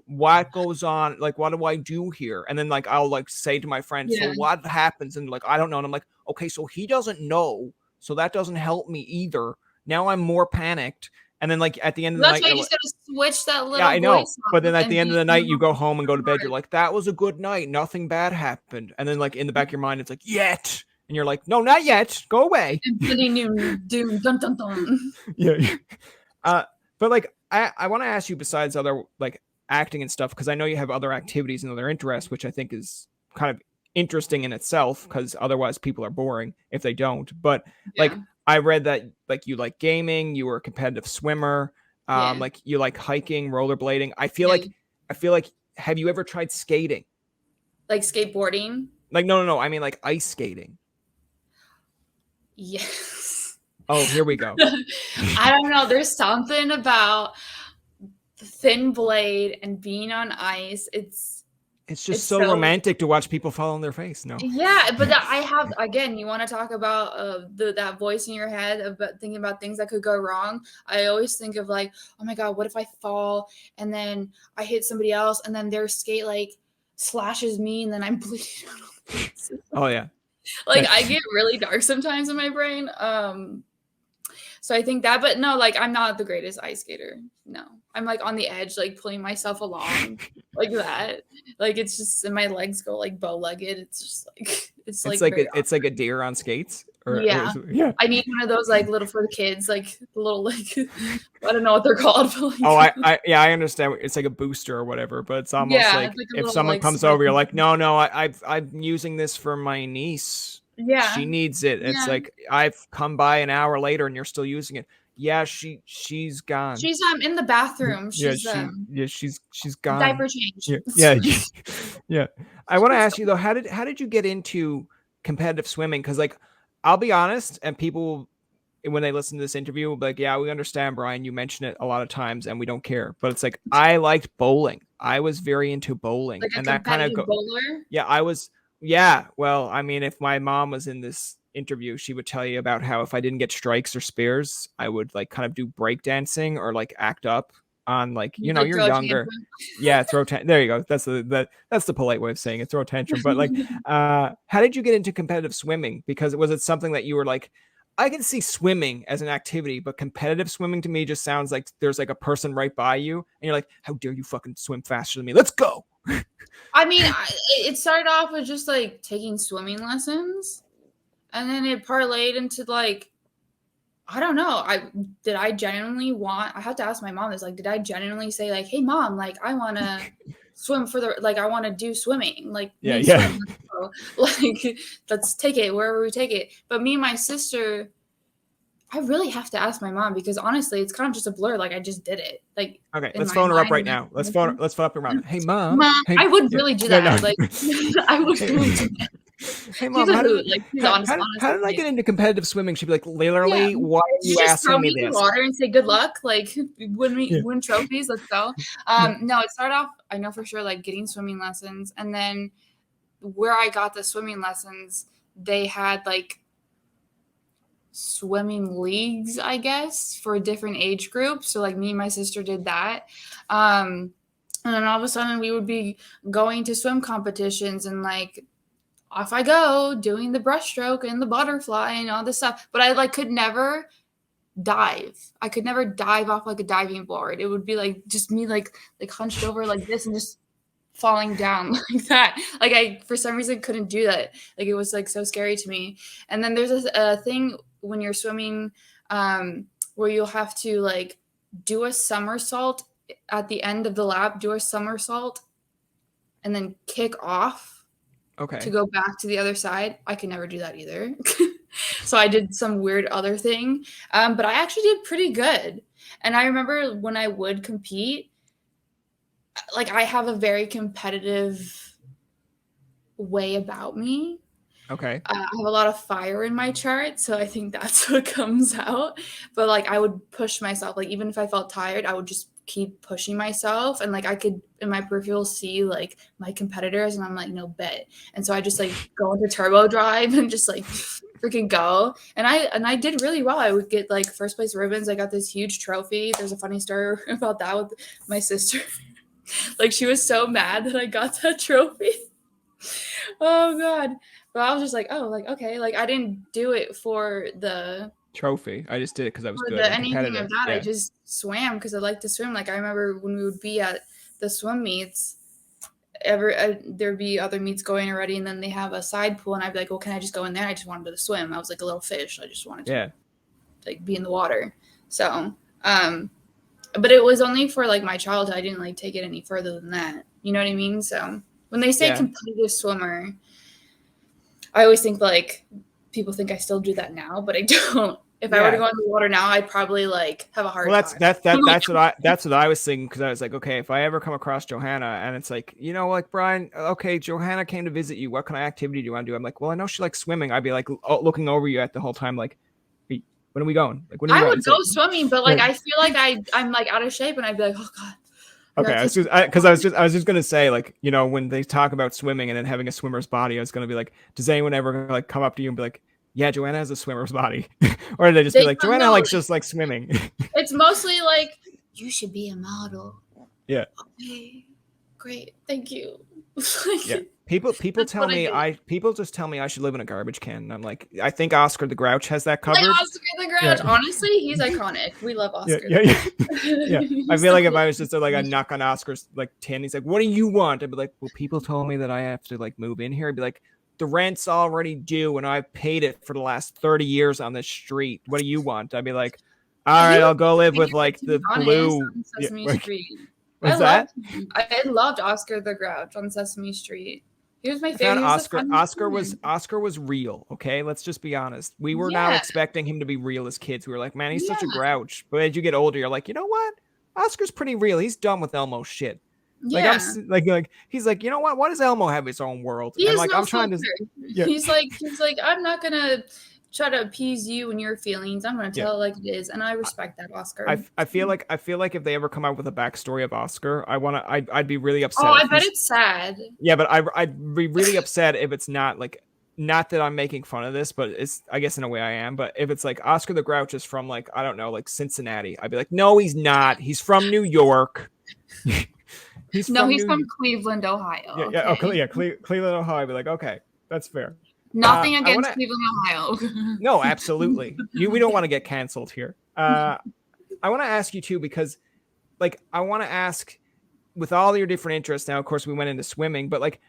What goes on? Like, what do I do here? And then like I'll like say to my friend, so Yeah. what happens? And like I don't know. And I'm like, okay, so he doesn't know, so that doesn't help me either. Now I'm more panicked. And then like at the end of the That's night, why you you're like, just gotta switch that yeah, little I know. voice But then off at the and end of be the night, you go home and go to bed. You're like, that was a good night. Nothing bad happened. And then like in the back of your mind, it's like, yet. And you're like, no, not yet. Go away. infinity new doom dun dun dun. Yeah. Uh, but like I want to ask you besides other like acting and stuff because I know you have other activities and other interests, which I think is kind of interesting in itself because otherwise people are boring if they don't. But like Yeah. I read that like you like gaming, you were a competitive swimmer, Yeah. like you like hiking, rollerblading. Yeah. I feel like have you ever tried skating? Like skateboarding. Like no, I mean like ice skating. Yes. Oh, here we go. I don't know. There's something about the thin blade and being on ice. It's just It's so so romantic to watch people fall on their face. No. yeah, but that I have again. You want to talk about that voice in your head about thinking about things that could go wrong. I always think of like, oh my god, what if I fall and then I hit somebody else and then their skate like slashes me and then I'm bleeding. Oh yeah. Like I get really dark sometimes in my brain. So I think that, but no, like I'm not the greatest ice skater. No, I'm like on the edge, like pulling myself along like that. Like it's just, and my legs go like bow-legged. It's just like It's like it's like a deer on skates. yeah. Yeah. I need one of those like little for the kids, like the little like I don't know what they're called. But, like, Oh, I understand. It's like a booster or whatever, but it's almost yeah, like it's like a if little someone like comes over, you're like, no, I'm using this for my niece. yeah, She needs it. It's yeah. like I've come by an hour later and you're still using it. Yeah, she's gone. She's in the bathroom. Yeah, She's she's gone. diaper change. Yeah. Yeah. I want to ask you though, how did you get into competitive swimming? Because like I'll be honest, and people when they listen to this interview, will be like, yeah, we understand, Brian. You mention it a lot of times, and we don't care. But it's like I liked bowling. I was very into bowling, Like a and that kind of competitive bowler. yeah, I was. Yeah, well, I mean, if my mom was in this interview, she would tell you about how if I didn't get strikes or spears, I would like kind of do breakdancing or like act up on like, You like you're throw a younger. tantrum. Yeah, there you go. That's the polite way of saying it, throw a tantrum. But like, how did you get into competitive swimming? Because was it something that you were like, I can see swimming as an activity, but competitive swimming to me just sounds like there's like a person right by you and you're like, how dare you fucking swim faster than me? Let's go. I mean, it started off with just like taking swimming lessons, and then it parlayed into like, I don't know. I genuinely want. I have to ask my mom this. Like, did I genuinely say like, "Hey, mom, like I want to swim for the like I want to do swimming, like Yeah, me yeah. swim, like let's take it wherever we take it." But me and my sister, I really have to ask my mom because honestly, it's kind of just a blur. Like I just did it, like Okay, in let's my phone her up right mind. now. Let's phone up your mom. Hey mom. Mom, Hey I would yeah. really do No, no. that. Like I would Hey, really do that. hey She's mom, a hoot. Like she's how honestly did I like, get into competitive swimming? She'd be like, yeah, literally, why are you you just throw asking me me in the this? water and say good luck. Like Yeah. win trophies. Let's go. Yeah. No, it started off. I know for sure like getting swimming lessons, and then where I got the swimming lessons, they had like swimming leagues, I guess, for different age groups. So like me and my sister did that. And then all of a sudden we would be going to swim competitions and like off I go doing the breaststroke and the butterfly and all this stuff. But I like could never dive. I could never dive off like a diving board. It would be like just me like hunched over like this and just falling down like that. Like I for some reason couldn't do that. Like it was like so scary to me. And then there's a thing when you're swimming where you'll have to like do a somersault at the end of the lap, do a somersault and then kick off to Okay. go back to the other side. I could never do that either. So I did some weird other thing. But I actually did pretty good. And I remember when I would compete, like I have a very competitive way about me. Okay. I have a lot of fire in my chart, so I think that's what comes out. But like I would push myself, like even if I felt tired, I would just keep pushing myself, and like I could in my peripheral see like my competitors, and I'm like no bet, and so I just like go into turbo drive and just like freaking go, and I did really well. I would get like first place ribbons. I got this huge trophy. There's a funny story about that with my sister. Like she was so mad that I got that trophy. Oh god. But I was just like, oh, like okay, like I didn't do it Trophy. I just did it because I was for good the and anything of competitive. that. I Yeah. just swam because I like to swim. Like I remember when we would be at the swim meets, there'd be other meets going already, and then they have a side pool, and I'd be like, well, can I just go in there? I just wanted to swim. I was like a little fish. I just wanted to Yeah. like be in the water. So, but it was only for like my childhood. I didn't like take it any further than that. You know what I mean? So when they say Yeah. competitive swimmer, I always think like people think I still do that now, but I don't. If I were to Yeah. go in the water now, I'd probably like have a hard Well, time. that's what I was thinking because I was like, okay, if I ever come across Johanna and it's like, like Brian, okay, Johanna came to visit you. What kind of activity do you want to do? I'm like, well, I know she likes swimming. I'd be like looking over you at the whole time, like, "Hey, when are we going? Like, when are you I going?" would It's go like, swimming, but like yeah. I feel like I'm like out of shape, and I'd be like, oh god, I Okay, gotta I was catch. just because I was just gonna say like when they talk about swimming and then having a swimmer's body, I was gonna be like, does anyone ever like come up to you and be like, yeah, Joanna has a swimmer's body, or did they just be They like, don't Joanna know. likes just like swimming? It's mostly like you should be a model. Yeah, Okay, great, thank you. yeah. Like, People that's tell what I me do. people just tell me I should live in a garbage can. And I'm like, I think Oscar the Grouch has that Like covered. Oscar the Yeah, Grouch. Honestly, he's iconic. We love yeah, Oscar yeah, the yeah. Yeah. Grouch. I He's feel the like if I was coolest. just like a knock on Oscar's like tin, he's like, "What do you want?" I'd be like, "Well, people told me that I have to like move in here." I'd be like, "The rent's already due, and I've paid it for the last 30 years on this street. What do you want?" I'd be like, "All He right, was I'll go live pretty with good, like to be the honest, blue." on Yeah, Sesame like, Street. I what's loved that? him. I loved Oscar the Grouch on Sesame Street. He was my I favorite. found He was the Oscar. funniest Oscar was one. Oscar was real. Okay, let's just be honest. We were not Yeah, expecting him to be real as kids. We were like, man, he's such a yeah, grouch. But as you get older, you're like, you know what? Oscar's pretty real. He's done with Elmo's shit. Like yeah. like he's like, you know what? Why does Elmo have his own world? He And has like no I'm trying to, filter. yeah, He's like, I'm not gonna try to appease you and your feelings. I'm going to Yeah. tell it like it is, and I respect that, Oscar. I feel like if they ever come out with a backstory of Oscar, I'd be really Oh, upset I if bet he's it's sad. yeah, but I'd be really upset if it's not like, not that I'm making fun of this, but it's, I guess in a way I am. But if it's like Oscar the Grouch is from like, I don't know, like Cincinnati, I'd be like, no, he's not. He's from New York. He's No, from he's New. from Cleveland, Yeah, Ohio. yeah, okay, Okay. yeah, Cleveland, Ohio. I'd be like, okay, that's fair. Nothing I want against to. Cleveland, Ohio. No, absolutely. We don't want to get canceled here. I want to ask you too, because like I want to ask, with all your different interests. Now, of course, we went into swimming, but like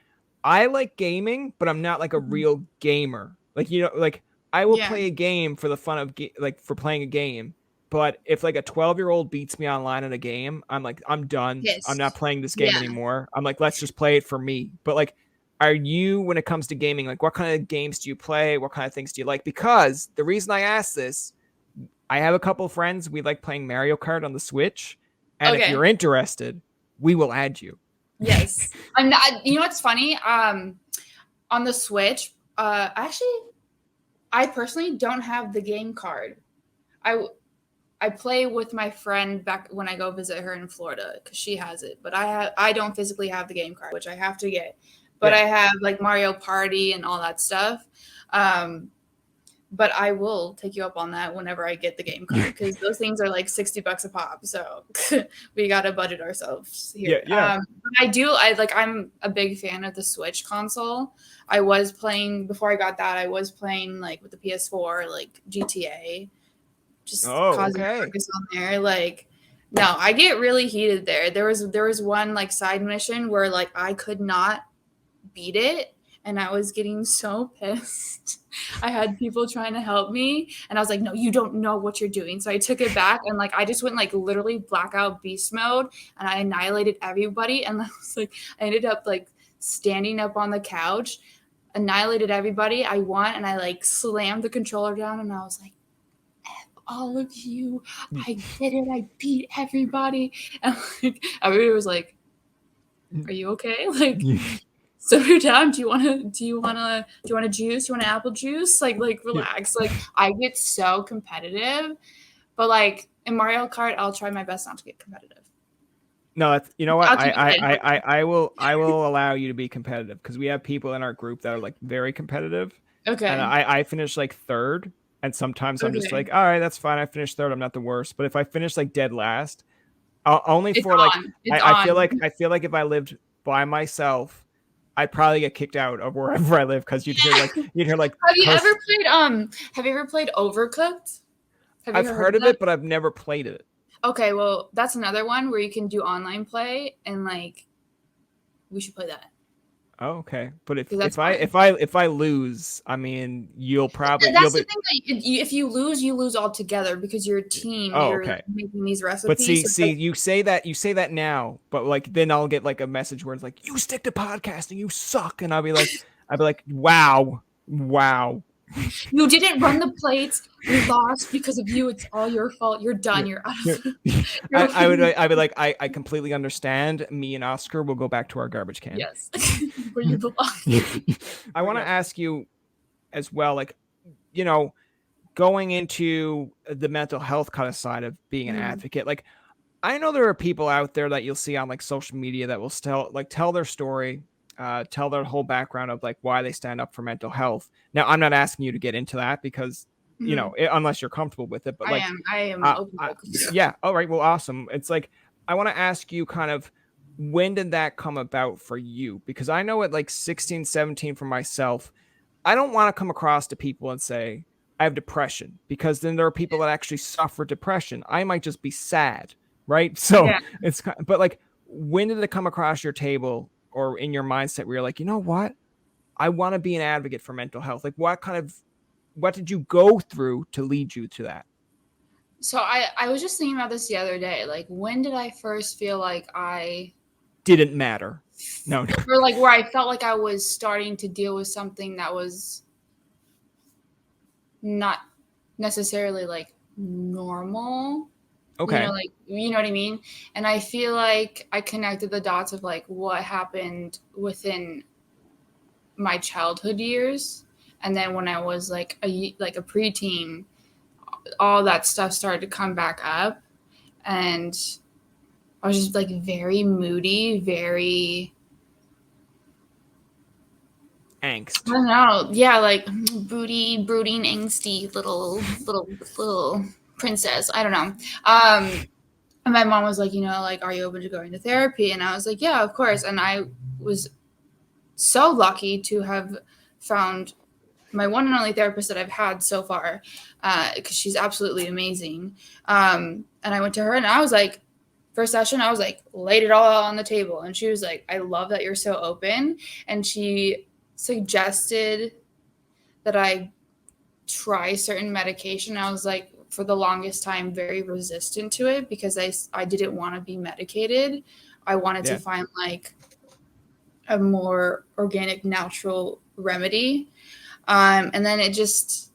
I like gaming, but I'm not like a real gamer. Like, you know, like I will Yeah. play a game for the fun of like for playing a game. But if like a 12-year-old beats me online in a game, I'm like, I'm done. I'm not Pissed. playing this game Yeah. anymore. I'm like, let's just play it for me. But like, are you, when it comes to gaming, like what kind of games do you play? What kind of things do you like? Because the reason I ask this, I have a couple of friends. We like playing Mario Kart on the Switch. And if you're Okay. interested, we will add you. Yes. I'm not. You know what's funny? On the Switch, actually, I personally don't have the game card. I I play with my friend back when I go visit her in Florida because she has it, but I don't physically have the game card, which I have to get. But Yeah. I have like Mario Party and all that stuff. Um, but I will take you up on that whenever I get the game card because those things are like $60 a pop. So we gotta budget ourselves Yeah, here. yeah. But I'm a big fan of the Switch console. I was playing before I got that. I was playing like with the PS4, like GTA, just Oh, causing okay. ruckus on there. Like, no, I get really heated there. There was one like side mission where like I could not beat it and I was getting so pissed. I had people trying to help me and I was like, no, you don't know what you're doing. So I took it back and like I just went like literally blackout beast mode and I annihilated everybody. And I was like, I ended up like standing up on the couch, annihilated everybody. I won and I like slammed the controller down and I was like, all of you, I did it. I beat everybody. And like everybody was like, are you okay? Like, so you're down. Do you want a juice? Do you want an apple juice? Like Yeah. relax. Like I get so competitive, but like in Mario Kart, I'll try my best not to get competitive. No, that's, you know what? I'll keep it light. I will allow you to be competitive because we have people in our group that are like very competitive, and Okay. I finish like third, and sometimes I'm just Okay. like, all right, that's fine. I finished third. I'm not the worst. But if I finish like dead last, only It's for like, on. It's I on. feel like if I lived by myself, I'd probably get kicked out of wherever I live because you'd hear like Have you curse. ever played Overcooked? Have you I've ever heard heard of of that? it, but I've never played it. Okay, well, that's another one where you can do online play and like we should play that Oh, okay. But because that's fun. if I lose, I mean, you'll That's the be. thing that if you lose altogether because you're a team. Oh, You're okay. like, making these But recipes. So it's like, you say that now, but like then I'll get like a message where it's like, you stick to podcasting, you suck, and I'll be like, wow, wow. you didn't run the plates. We lost because of you. It's all your fault. You're Yeah. done. You're out Yeah. of. You're I would like, I completely understand. Me and Oscar will go back to our garbage can. yes, where you belong. I want to ask you as well, like, you know, going into the mental health kind of side of being an Mhm. advocate, like I know there are people out there that you'll see on like social media that will still like tell their story, tell their whole background of like why they stand up for mental health. Now, I'm not asking you to get into that because, you Mhm. know, unless you're comfortable with it, but I like, am. I am open book. yeah. All right. Well, awesome. It's like, I want to ask you kind of, when did that come about for you? Because I know at like 16, 17 for myself, I don't want to come across to people and say, I have depression, because then there are people that actually suffer depression. I might just be sad, right? So Yeah. but like, when did it come across your table or in your mindset where you're like, you know what? I want to be an advocate for mental health. Like, what did you go through to lead you to that? So I was just thinking about this the other day. Like, when did I first feel like I Didn't matter. No. or like where I felt like I was starting to deal with something that was not necessarily like normal. Okay. Like you know what I mean? And I feel like I connected the dots of like what happened within my childhood years And then when I was like a preteen, all that stuff started to come back up, and I was just like very moody, very angst. I don't know. Yeah, like brooding, angsty little princess. I don't know. And my mom was like, like, are you open to going to therapy? And I was like, yeah, of course. And I was so lucky to have found my one and only therapist that I've had so far, because she's absolutely amazing. And I went to her, and I was like, first session, I was like, laid it all on the table. And she was like, I love that you're so open. And she suggested that I try certain medication. I was like, for the longest time, very resistant to it because I didn't want to be medicated. I wanted to find like a more organic, natural remedy. And then it just,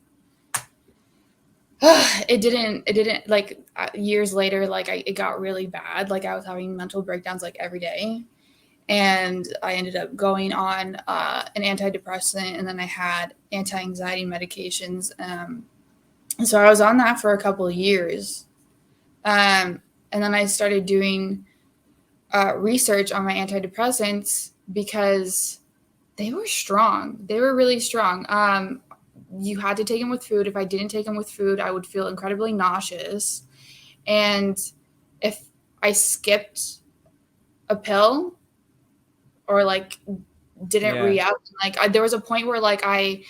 it didn't like years later, like it got really bad. Like I was having mental breakdowns like every day. And I ended up going on an antidepressant, and then I had anti-anxiety medications. So I was on that for a couple of years. And then I started doing research on my antidepressants because they were strong. They were really strong. You had to take them with food. If I didn't take them with food, I would feel incredibly nauseous. And if I skipped a pill or like didn't re-up, like there was a point where like I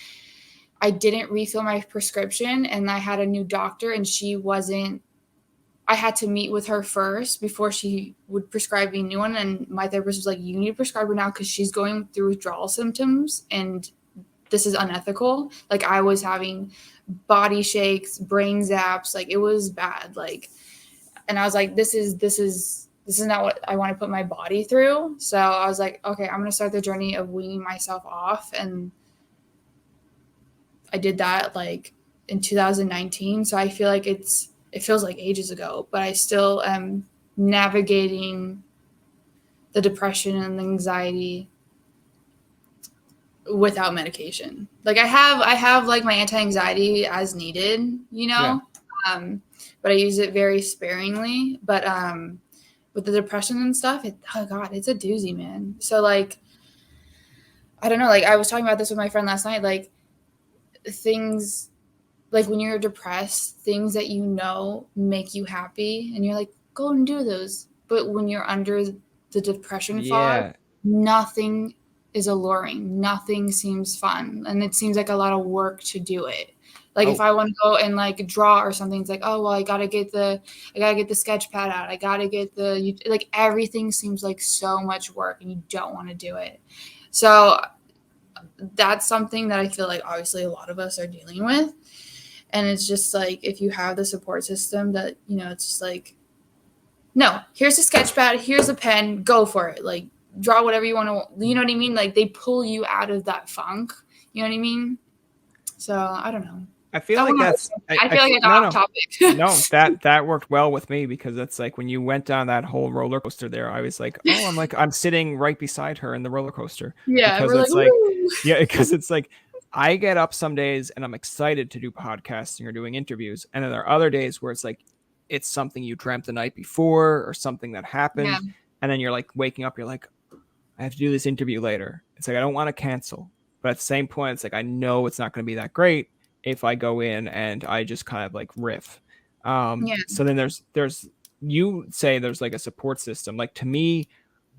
didn't refill my prescription, and I had a new doctor, and I had to meet with her first before she would prescribe me a new one. And my therapist was like, you need to prescribe her now because she's going through withdrawal symptoms, and this is unethical. Like I was having body shakes, brain zaps, like it was bad. Like, and I was like, this is not what I want to put my body through. So I was like, okay, I'm going to start the journey of weaning myself off. And I did that like in 2019. So I feel like it feels like ages ago, but I still am navigating the depression and the anxiety without medication. Like I have like my anti-anxiety as needed, but I use it very sparingly. But with the depression and stuff, oh God, it's a doozy, man. So like, I don't know, like I was talking about this with my friend last night, like things like when you're depressed, things that make you happy, and you're like, go and do those. But when you're under the depression fog, nothing is alluring. Nothing seems fun. And it seems like a lot of work to do it. Like if I want to go and like draw or something, it's like, oh, well, I gotta get the sketch pad out. I gotta get like everything seems like so much work, and you don't want to do it. So that's something that I feel like obviously a lot of us are dealing with. And it's just like, if you have the support system that, it's just like, no, here's a sketch pad, here's a pen, go for it. Like draw whatever you want to, you know what I mean? Like they pull you out of that funk. You know what I mean? So I don't know. I feel like that's. I feel like I got off topic. No, that worked well with me, because it's like when you went down that whole roller coaster there, I was like, oh, I'm sitting right beside her in the roller coaster. Yeah, because it's like, because it's like I get up some days and I'm excited to do podcasting or doing interviews, and then there are other days where it's like it's something you dreamt the night before or something that happened, and then you're like waking up, you're like, I have to do this interview later. It's like I don't want to cancel, but at the same point, it's like I know it's not going to be that great if I go in and I just kind of like riff. So then there's you say there's like a support system. Like to me,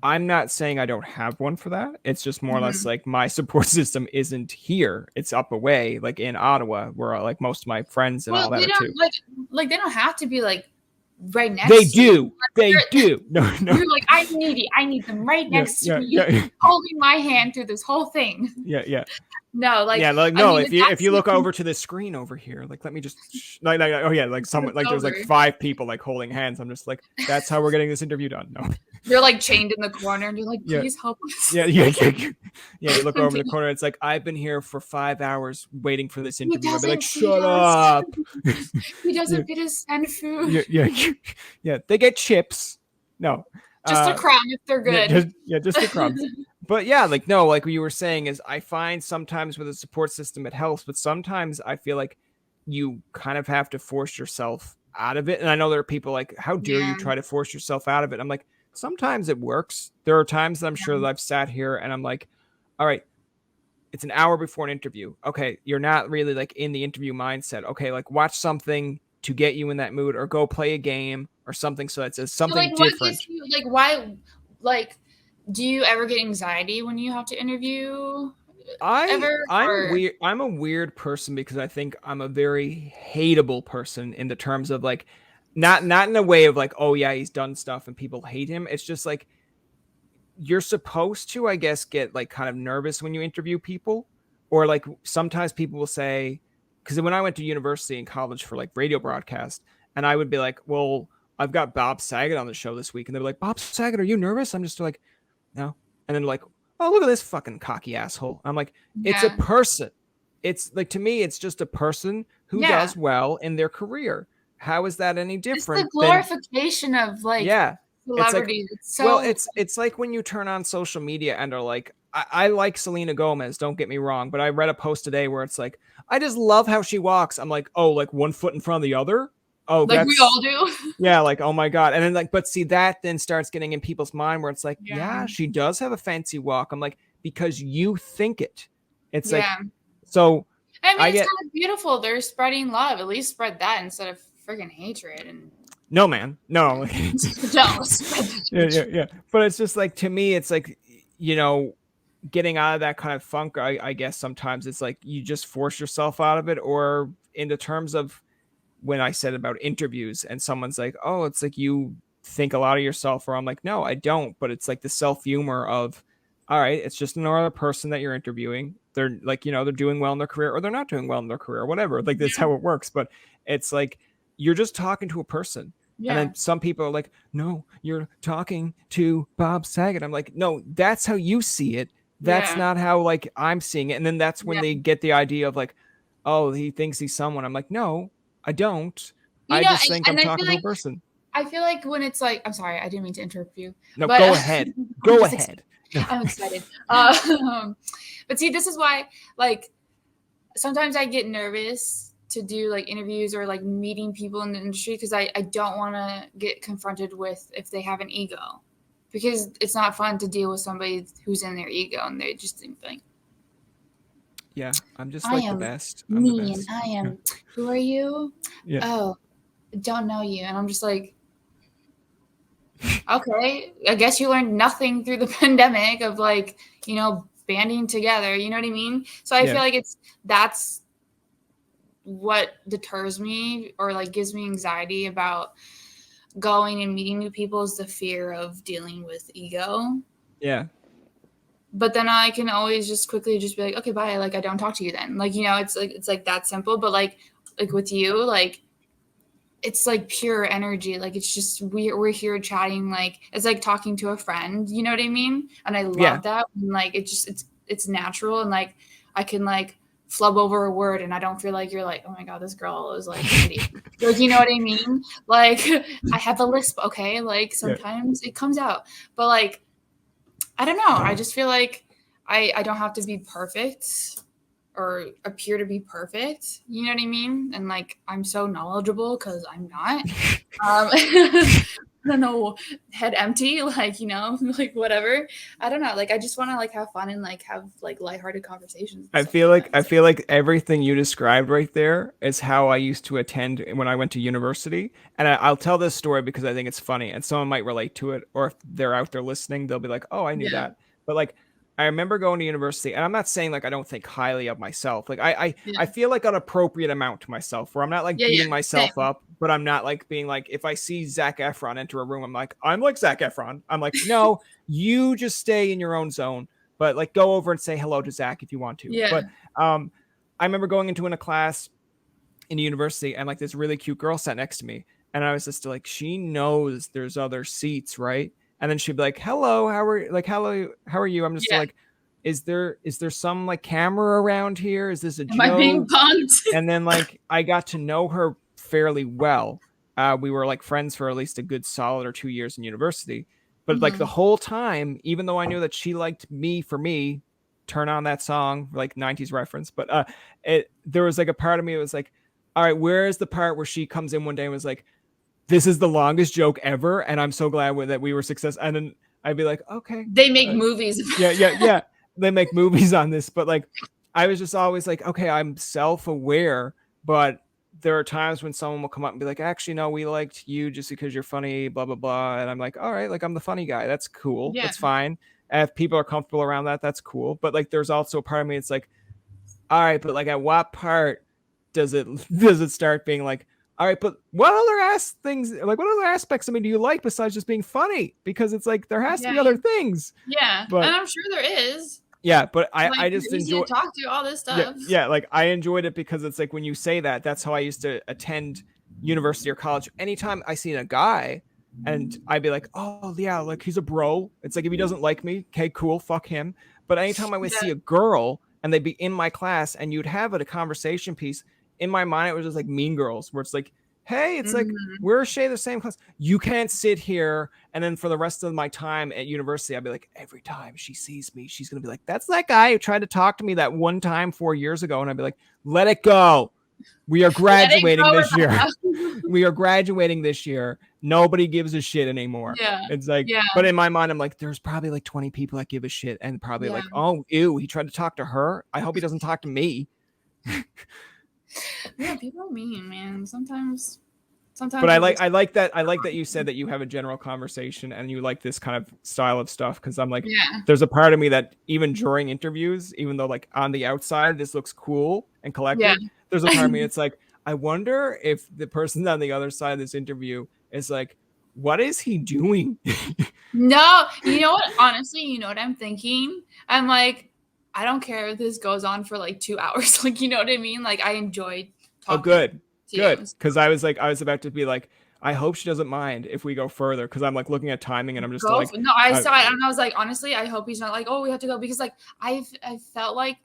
I'm not saying I don't have one for that. It's just more or less like my support system isn't here. It's up away, like in Ottawa, where like most of my friends and all that are too. Like they don't have to be like right next they to do. you. They do. No. You're like, I need them right next to me, holding my hand through this whole thing. Yeah. No, like no. I mean, if you look over to the screen over here, like let me just like someone like there's like 5 people like holding hands. I'm just like, that's how we're getting this interview done. No, you're like chained in the corner, and you're like, please help us. Yeah. You look over the corner. It's like, I've been here for 5 hours waiting for this interview. I'll be like, shut up. He doesn't get his send food. Yeah. They get chips. No. Just a crumb if they're good. Just a crumb. But yeah, like no, like what you were saying is I find sometimes with a support system it helps, but sometimes I feel like you kind of have to force yourself out of it. And I know there are people like, how dare you Yeah. try to force yourself out of it? I'm like, sometimes it works. There are times that I'm sure Yeah. that I've sat here and I'm like, all right, it's an hour before an interview. Okay, you're not really like in the interview mindset. Okay, like watch something to get you in that mood, or go play a game or something so it's So like something what gives different. you like why like do you ever get anxiety when you have to interview ever or I'm a weird person because I think I'm a very hateable person in the terms of like not in a way of like, oh yeah, he's done stuff and people hate him. It's just like you're supposed to, I guess, get like kind of nervous when you interview people, or like sometimes people will say, because when I went to university and college for like radio broadcast, and I would be like, well, I've got Bob Saget on the show this week, and they're like, Bob Saget, are you nervous? I'm just like, no. And then like, oh, look at this fucking cocky asshole. I'm like, it's a yeah. person. It's like, to me, it's just a person who Yeah. does well in their career. How is that any It's the different than, glorification of like yeah, it's like, celebrities. It's well, so it's like when you turn on social media and are like, I like Selena Gomez, don't get me wrong, but I read a post today where it's like, I just love how she walks. I'm like, oh, like one foot in front of the other. Oh, like we that's, all do. yeah, like, oh my God. And then like, but see, that then starts getting in people's mind where it's like, Yeah. yeah, she does have a fancy walk. I'm like, because you think it. It's like, Yeah. so I mean, I it's get, kind of beautiful. They're spreading love. At least spread that instead of freaking hatred and no, man, no. don't spread the Yeah, yeah, hatred. yeah. But it's just like, to me, it's like, you know, getting out of that kind of funk, I guess sometimes it's like you just force yourself out of it. Or in the terms of when I said about interviews and someone's like, oh, it's like you think a lot of yourself, or I'm like, no, I don't. But it's like the self humor of, all right, it's just another person that you're interviewing. They're like, they're doing well in their career or they're not doing well in their career, whatever. Like that's Yeah. how it works. But it's like you're just talking to a person. And Yeah. then some people are like, no, you're talking to Bob Saget. I'm like, no, that's how you see it. That's Yeah. not how like I'm seeing it. And then that's when Yeah. they get the idea of like, oh, he thinks he's someone. I'm like, no, I don't. You I know, just think I'm and talking to a person. I feel like when it's like I'm sorry, I didn't mean to interrupt you, No, but go ahead. I'm Go just excited. ahead. No. I'm excited. But see, this is why like sometimes I get nervous to do like interviews or like meeting people in the industry because I don't want to get confronted with if they have an ego, because it's not fun to deal with somebody who's in their ego and they just think like Yeah, I'm just I like the am best. I'm the me and best. I Yeah. am who are you? Yeah. Oh, don't know you. And I'm just like, okay, I guess you learned nothing through the pandemic of like, banding together, you know what I mean? So I feel Yeah. like that's what deters me or like gives me anxiety about going and meeting new people is the fear of dealing with ego. Yeah. But then I can always just quickly just be like, okay, bye. Like I don't talk to you then. Like, it's like that simple. But like with you, like it's like pure energy. Like it's just we're here chatting. Like it's like talking to a friend. You know what I mean? And I Yeah. love that. And like it's natural and like I can like flub over a word and I don't feel like you're like, oh my god, this girl is like an idiot. Like you know what I mean? Like I have the lisp. Okay, like Yeah. sometimes it comes out, but like I don't know. I just feel like I don't have to be perfect or appear to be perfect. You know what I mean? And like I'm so knowledgeable because I'm not. I don't know, head empty, like like whatever. I don't know. Like I just want to like have fun and like have like lighthearted conversations and stuff like that. I feel like everything you described right there is how I used to attend when I went to university. And I'll tell this story because I think it's funny and someone might relate to it, or if they're out there listening, they'll be like, "Oh, I knew Yeah, that." But like I remember going to university, and I'm not saying like I don't think highly of myself. Like I yeah, feel like an appropriate amount to myself, where I'm not like yeah, yeah. beating myself Same. up, but I'm not like being like, if I see Zac Efron enter a room, I'm like Zac Efron. I'm like, no, you just stay in your own zone, but like go over and say hello to Zach if you want to. Yeah. But I remember going into a class in university, and like this really cute girl sat next to me, and I was just like, she knows there's other seats, right? And then she'd be like, hello, how are you? I'm just Yeah. like, is there some like camera around here? Is this a Am I being joke? punked? And then like I got to know her fairly well. We were like friends for at least a good solid or 2 years in university. But like the whole time, even though I knew that she liked me for me, turn on that song, like 90s reference. But there was like a part of me that was like, all right, where is the part where she comes in one day and was like, this is the longest joke ever, and I'm so glad that we were successful. And then I'd be like, okay, They make movies. yeah. They make movies on this, but like, I was just always like, okay, I'm self-aware, but there are times when someone will come up and be like, actually, no, we liked you just because you're funny, blah blah blah, and I'm like, all right, like I'm the funny guy, that's cool, Yeah. that's fine. And if people are comfortable around that, that's cool. But like, there's also a part of me, it's like, all right, but like, at what part does it start being like, all right, but what other things, like what other aspects of me do you like besides just being funny? Because it's like there has to be other things. Yeah, But and I'm sure there is. yeah, but Like, I just easy enjoy. to talk to, all this Yeah, stuff. yeah, like I enjoyed it because it's like when you say that, that's how I used to attend university or college. Anytime I seen a guy, and I'd be like, oh yeah, like he's a bro. It's like if he doesn't like me, okay, cool, fuck him. But anytime I would see a girl and they'd be in my class and you'd have a conversation piece, in my mind it was just like Mean Girls, where it's like, hey, it's like we're the same class. You can't sit here. And then for the rest of my time at university, I'd be like, every time she sees me, she's gonna be like, that's that guy who tried to talk to me that one time 4 years ago. And I'd be like, let it go. We are graduating this year. We are graduating this year. Nobody gives a shit anymore. Yeah. It's like, but in my mind, I'm like, there's probably like 20 people that give a shit, and probably like, oh, ew, he tried to talk to her. I hope he doesn't talk to me. Yeah, people are mean, man. Sometimes. But I like that you said that you have a general conversation and you like this kind of style of stuff, because I'm like, there's a part of me that even during interviews, even though like on the outside this looks cool and collected, there's a part of me it's like, I wonder if the person on the other side of this interview is like, what is he doing? No, you know what? Honestly, you know what I'm thinking? I'm like, I don't care if this goes on for like 2 hours. Like, you know what I mean? Like, I enjoyed talking. Oh, good. Because I was about to be like, I hope she doesn't mind if we go further, because I'm like looking at timing and I'm just like, no, I saw it and I was like, honestly, I hope he's not like, oh, we have to go, because like I felt like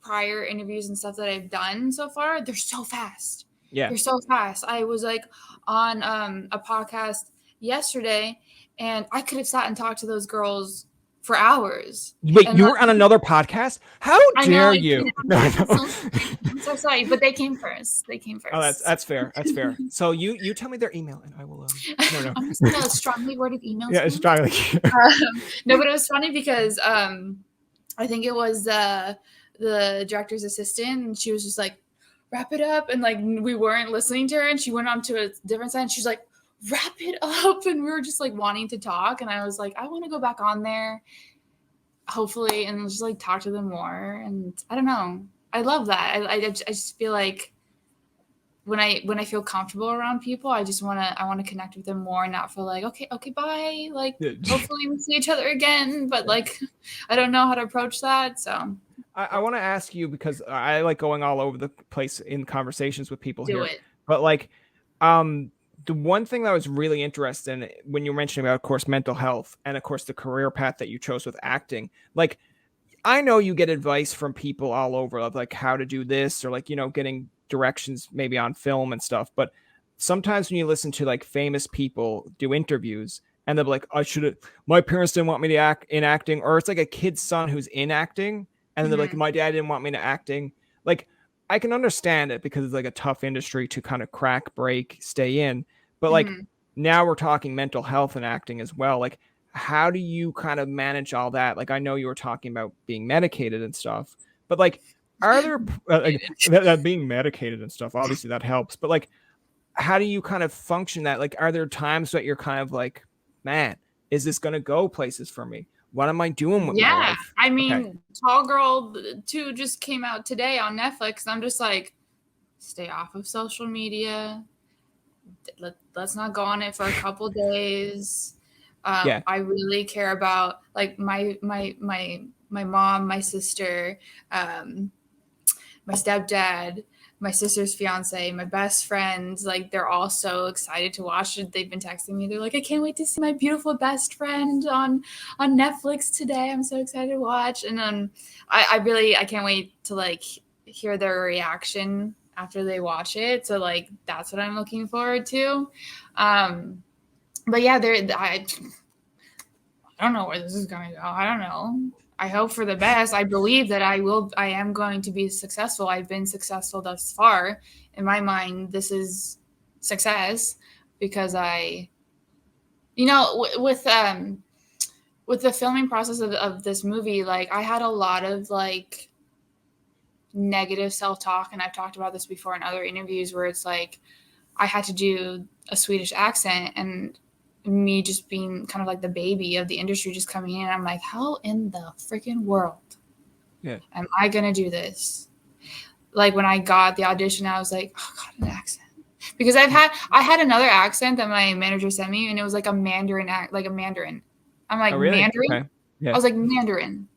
prior interviews and stuff that I've done so far, they're so fast. Yeah, they're so fast. I was like on a podcast yesterday, and I could have sat and talked to those girls for hours. Wait, you were on another podcast? How dare you? I'm so sorry, but they came first. Oh, that's fair. That's fair. So you tell me their email and I will. No. I'm just gonna strongly worded emails. Yeah, it's strongly. No, but it was funny because I think it was the director's assistant, and she was just like, wrap it up, and like we weren't listening to her, and she went on to a different side, and she's like, wrap it up, and we were just like wanting to talk, and I was like, I want to go back on there, hopefully, and just like talk to them more. And I don't know, I love that. I just feel like when I feel comfortable around people, I want to connect with them more and not feel like, okay, bye, like hopefully we see each other again, but like I don't know how to approach that. So I want to ask you, because I like going all over the place in conversations with people here. It. But like, the one thing that I was really interested in when you were mentioning about, of course, mental health and of course the career path that you chose with acting, like I know you get advice from people all over of like how to do this, or like, you know, getting directions maybe on film and stuff. But sometimes when you listen to like famous people do interviews and they'll be like, my parents didn't want me to act in acting, or it's like a kid's son who's in acting. And then they're like, my dad didn't want me to acting. Like, I can understand it because it's like a tough industry to kind of crack, break, stay in. But like now we're talking mental health and acting as well. Like, how do you kind of manage all that? Like, I know you were talking about being medicated and stuff, but like, are there that being medicated and stuff? Obviously that helps, but like, how do you kind of function that? Like, are there times that you're kind of like, man, is this going to go places for me? What am I doing with my life? I mean, Tall Girl 2 just came out today on Netflix. And I'm just like, stay off of social media. Let's not go on it for a couple days. I really care about like my mom, my sister, my stepdad, my sister's fiance, my best friends. Like, they're all so excited to watch it. They've been texting me. They're like, I can't wait to see my beautiful best friend on Netflix today. I'm so excited to watch. And I can't wait to like hear their reaction after they watch it. So like, that's what I'm looking forward to. But yeah, I don't know where this is going to go. I don't know. I hope for the best. I believe that I am going to be successful. I've been successful thus far. In my mind, this is success because with the filming process of this movie, like I had a lot of like negative self-talk, and I've talked about this before in other interviews where it's like I had to do a Swedish accent, and me just being kind of like the baby of the industry just coming in, I'm like, how in the freaking world am I gonna do this? Like when I got the audition, I was like, oh god, an accent. Because I had another accent that my manager sent me, and it was like a Mandarin like a Mandarin. I'm like, Oh, really? Mandarin? Okay. Yeah. I was like, Mandarin.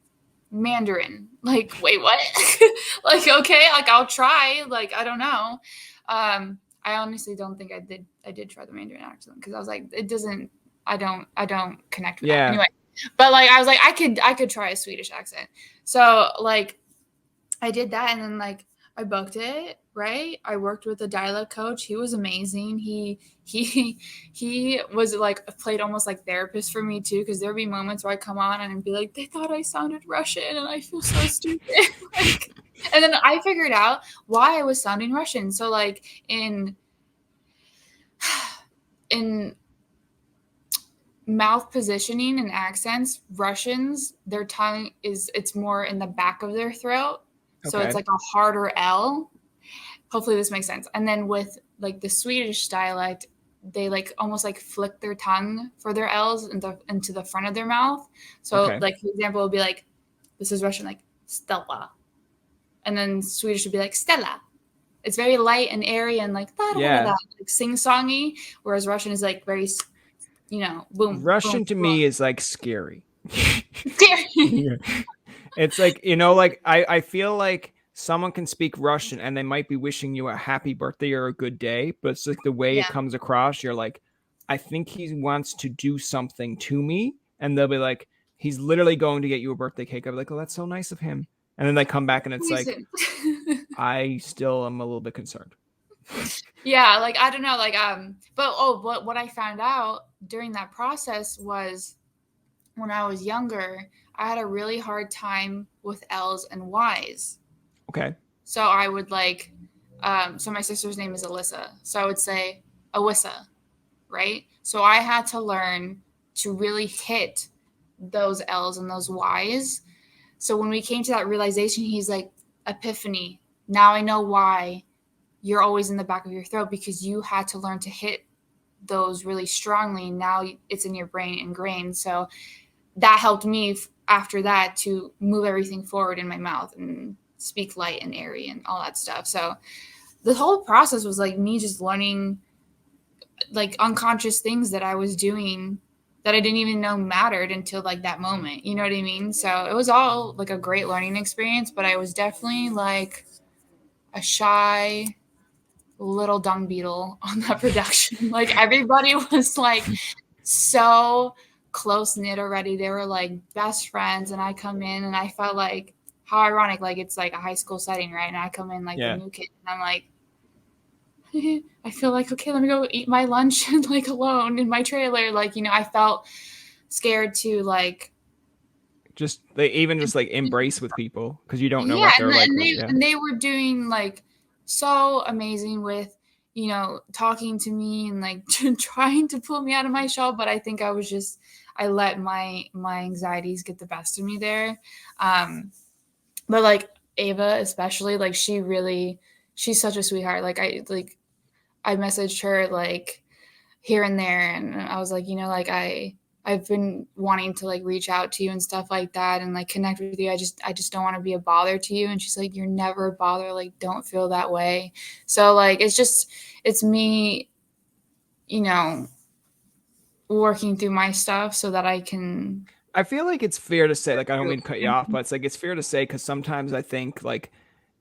Like, wait, what? Like, okay, like I'll try. Like, I don't know. I honestly don't think I did try the Mandarin accent because I was like, it doesn't. I don't connect with that anyway. But like, I was like, I could try a Swedish accent. So like, I did that, and then like I booked it. Right, I worked with a dialect coach. He was amazing. He was like played almost like therapist for me too, because there'd be moments where I come on and I'd be like, they thought I sounded Russian, and I feel so stupid. Like, and then I figured out why I was sounding Russian. So like in mouth positioning and accents, Russians, their tongue it's more in the back of their throat. So it's like a harder L. Hopefully this makes sense. And then with like the Swedish dialect, they like almost like flick their tongue for their L's into the front of their mouth. So like, for example, it'll be like, this is Russian, like Stella. And then Swedish would be like Stella. It's very light and airy and like, like sing-songy. Whereas Russian is like very, boom. Russian boom, to boom. me is like scary. Scary. It's like, like I feel like someone can speak Russian and they might be wishing you a happy birthday or a good day, but it's like the way it comes across. You're like, I think he wants to do something to me. And they'll be like, he's literally going to get you a birthday cake. I'll be like, oh, that's so nice of him. And then they come back and it's like, I still am a little bit concerned. Yeah, like, I don't know, like, but what I found out during that process was when I was younger, I had a really hard time with L's and Y's. Okay. So I would like, so my sister's name is Alyssa. So I would say Awissa, right? So I had to learn to really hit those L's and those Y's. So when we came to that realization, he's like, epiphany. Now I know why you're always in the back of your throat, because you had to learn to hit those really strongly. Now it's in your brain ingrained. So that helped me after that to move everything forward in my mouth and speak light and airy and all that stuff. So the whole process was like me just learning like unconscious things that I was doing that I didn't even know mattered until like that moment. You know what I mean? So it was all like a great learning experience, but I was definitely like a shy little dung beetle on that production. Like everybody was like so close knit already. They were like best friends, and I come in and I felt like, how ironic, like it's like a high school setting, right? And I come in like the new kid, and I'm like, I feel like, okay, let me go eat my lunch and like alone in my trailer. Like, I felt scared to like just like embrace with people because you don't know what they're like. And they were doing like so amazing with, talking to me and like trying to pull me out of my shell. But I think I let my anxieties get the best of me there. But like Ava, especially, like she's such a sweetheart. Like I messaged her like here and there, and I was like, I've been wanting to like reach out to you and stuff like that and like connect with you. I just don't want to be a bother to you. And she's like, you're never a bother. Like, don't feel that way. So like, it's me, working through my stuff so that I feel like it's fair to say, like, I don't mean to cut you off, but it's like, it's fair to say, because sometimes I think like,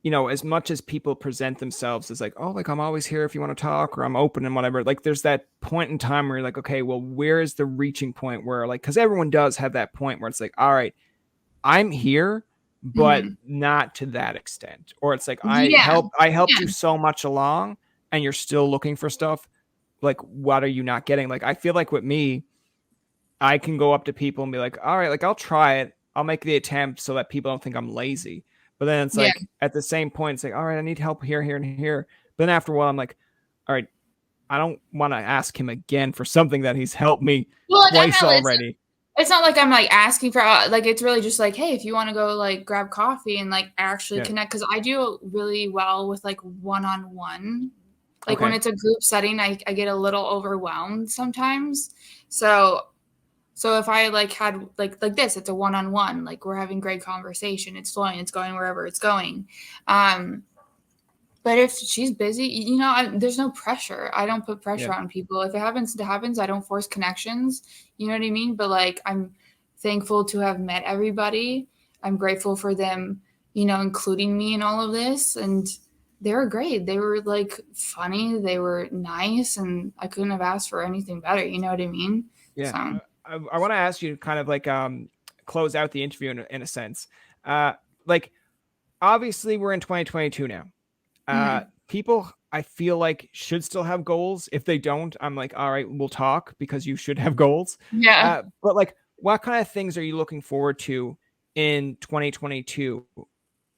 as much as people present themselves as like, oh, like I'm always here if you want to talk, or I'm open and whatever, like there's that point in time where you're like, okay, well, where is the reaching point where like, because everyone does have that point where it's like, all right, I'm here, but not to that extent. Or it's like, I helped you so much along and you're still looking for stuff. Like, what are you not getting? Like, I feel like with me, I can go up to people and be like, all right, like I'll try it. I'll make the attempt so that people don't think I'm lazy. But then it's Yeah. like at the same point, it's like, all right, I need help here, here, and here. But then after a while, I'm like, all right, I don't want to ask him again for something that he's helped me twice already. It's not like I'm like asking for like, it's really just like, hey, if you want to go like grab coffee and like actually connect, because I do really well with like one-on-one. Like when it's a group setting, I get a little overwhelmed sometimes. So if I like had like this, it's a one-on-one, like we're having great conversation, it's flowing, it's going wherever it's going. But if she's busy, you know, there's no pressure. I don't put pressure on people. If it happens, it happens. I don't force connections. You know what I mean? But like, I'm thankful to have met everybody. I'm grateful for them, you know, including me in all of this. And they were great. They were like funny. They were nice. And I couldn't have asked for anything better. You know what I mean? Yeah. So. I want to ask you to kind of like close out the interview in a sense. Like, obviously, we're in 2022 now. People, I feel like, should still have goals. If they don't, I'm like, all right, we'll talk, because you should have goals. Yeah. But like, what kind of things are you looking forward to in 2022?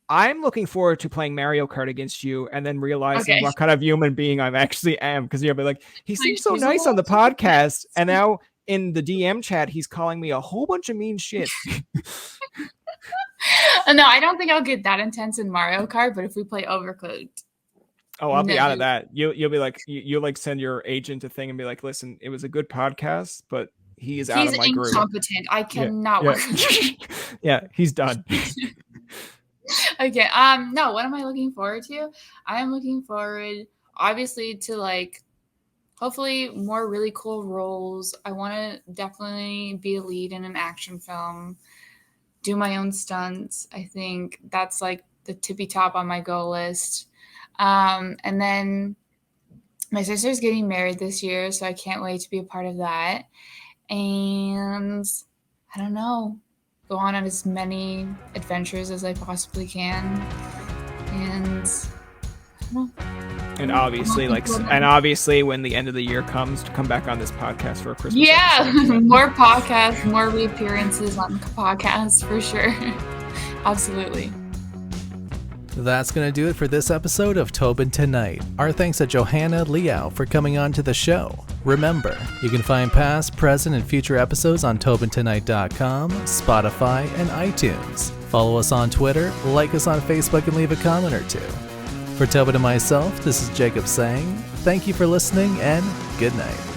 I'm looking forward to playing Mario Kart against you and then realizing what kind of human being I actually am. Because you'll be like, he seems so nice on the podcast. And now in the DM chat, he's calling me a whole bunch of mean shit. No, I don't think I'll get that intense in Mario Kart, but if we play Overcooked. Oh, I'll be out of that. You'll be like, you'll like send your agent a thing and be like, listen, it was a good podcast, but he's out of my group. He's incompetent. I cannot work. Yeah, he's done. Okay. No, what am I looking forward to? I am looking forward, obviously, to like hopefully more really cool roles. I want to definitely be a lead in an action film, do my own stunts. I think that's like the tippy top on my goal list. And then my sister's getting married this year, so I can't wait to be a part of that. And I don't know, go on as many adventures as I possibly can. And I don't know. And obviously, when the end of the year comes, to come back on this podcast for a Christmas episode. More podcasts, more reappearances on the podcast for sure. Absolutely. That's going to do it for this episode of Tobin Tonight. Our thanks to Johanna Liaux for coming on to the show. Remember, you can find past, present, and future episodes on TobinTonight.com, Spotify, and iTunes. Follow us on Twitter, like us on Facebook, and leave a comment or two. For Tobin and myself, this is Jacob saying thank you for listening and good night.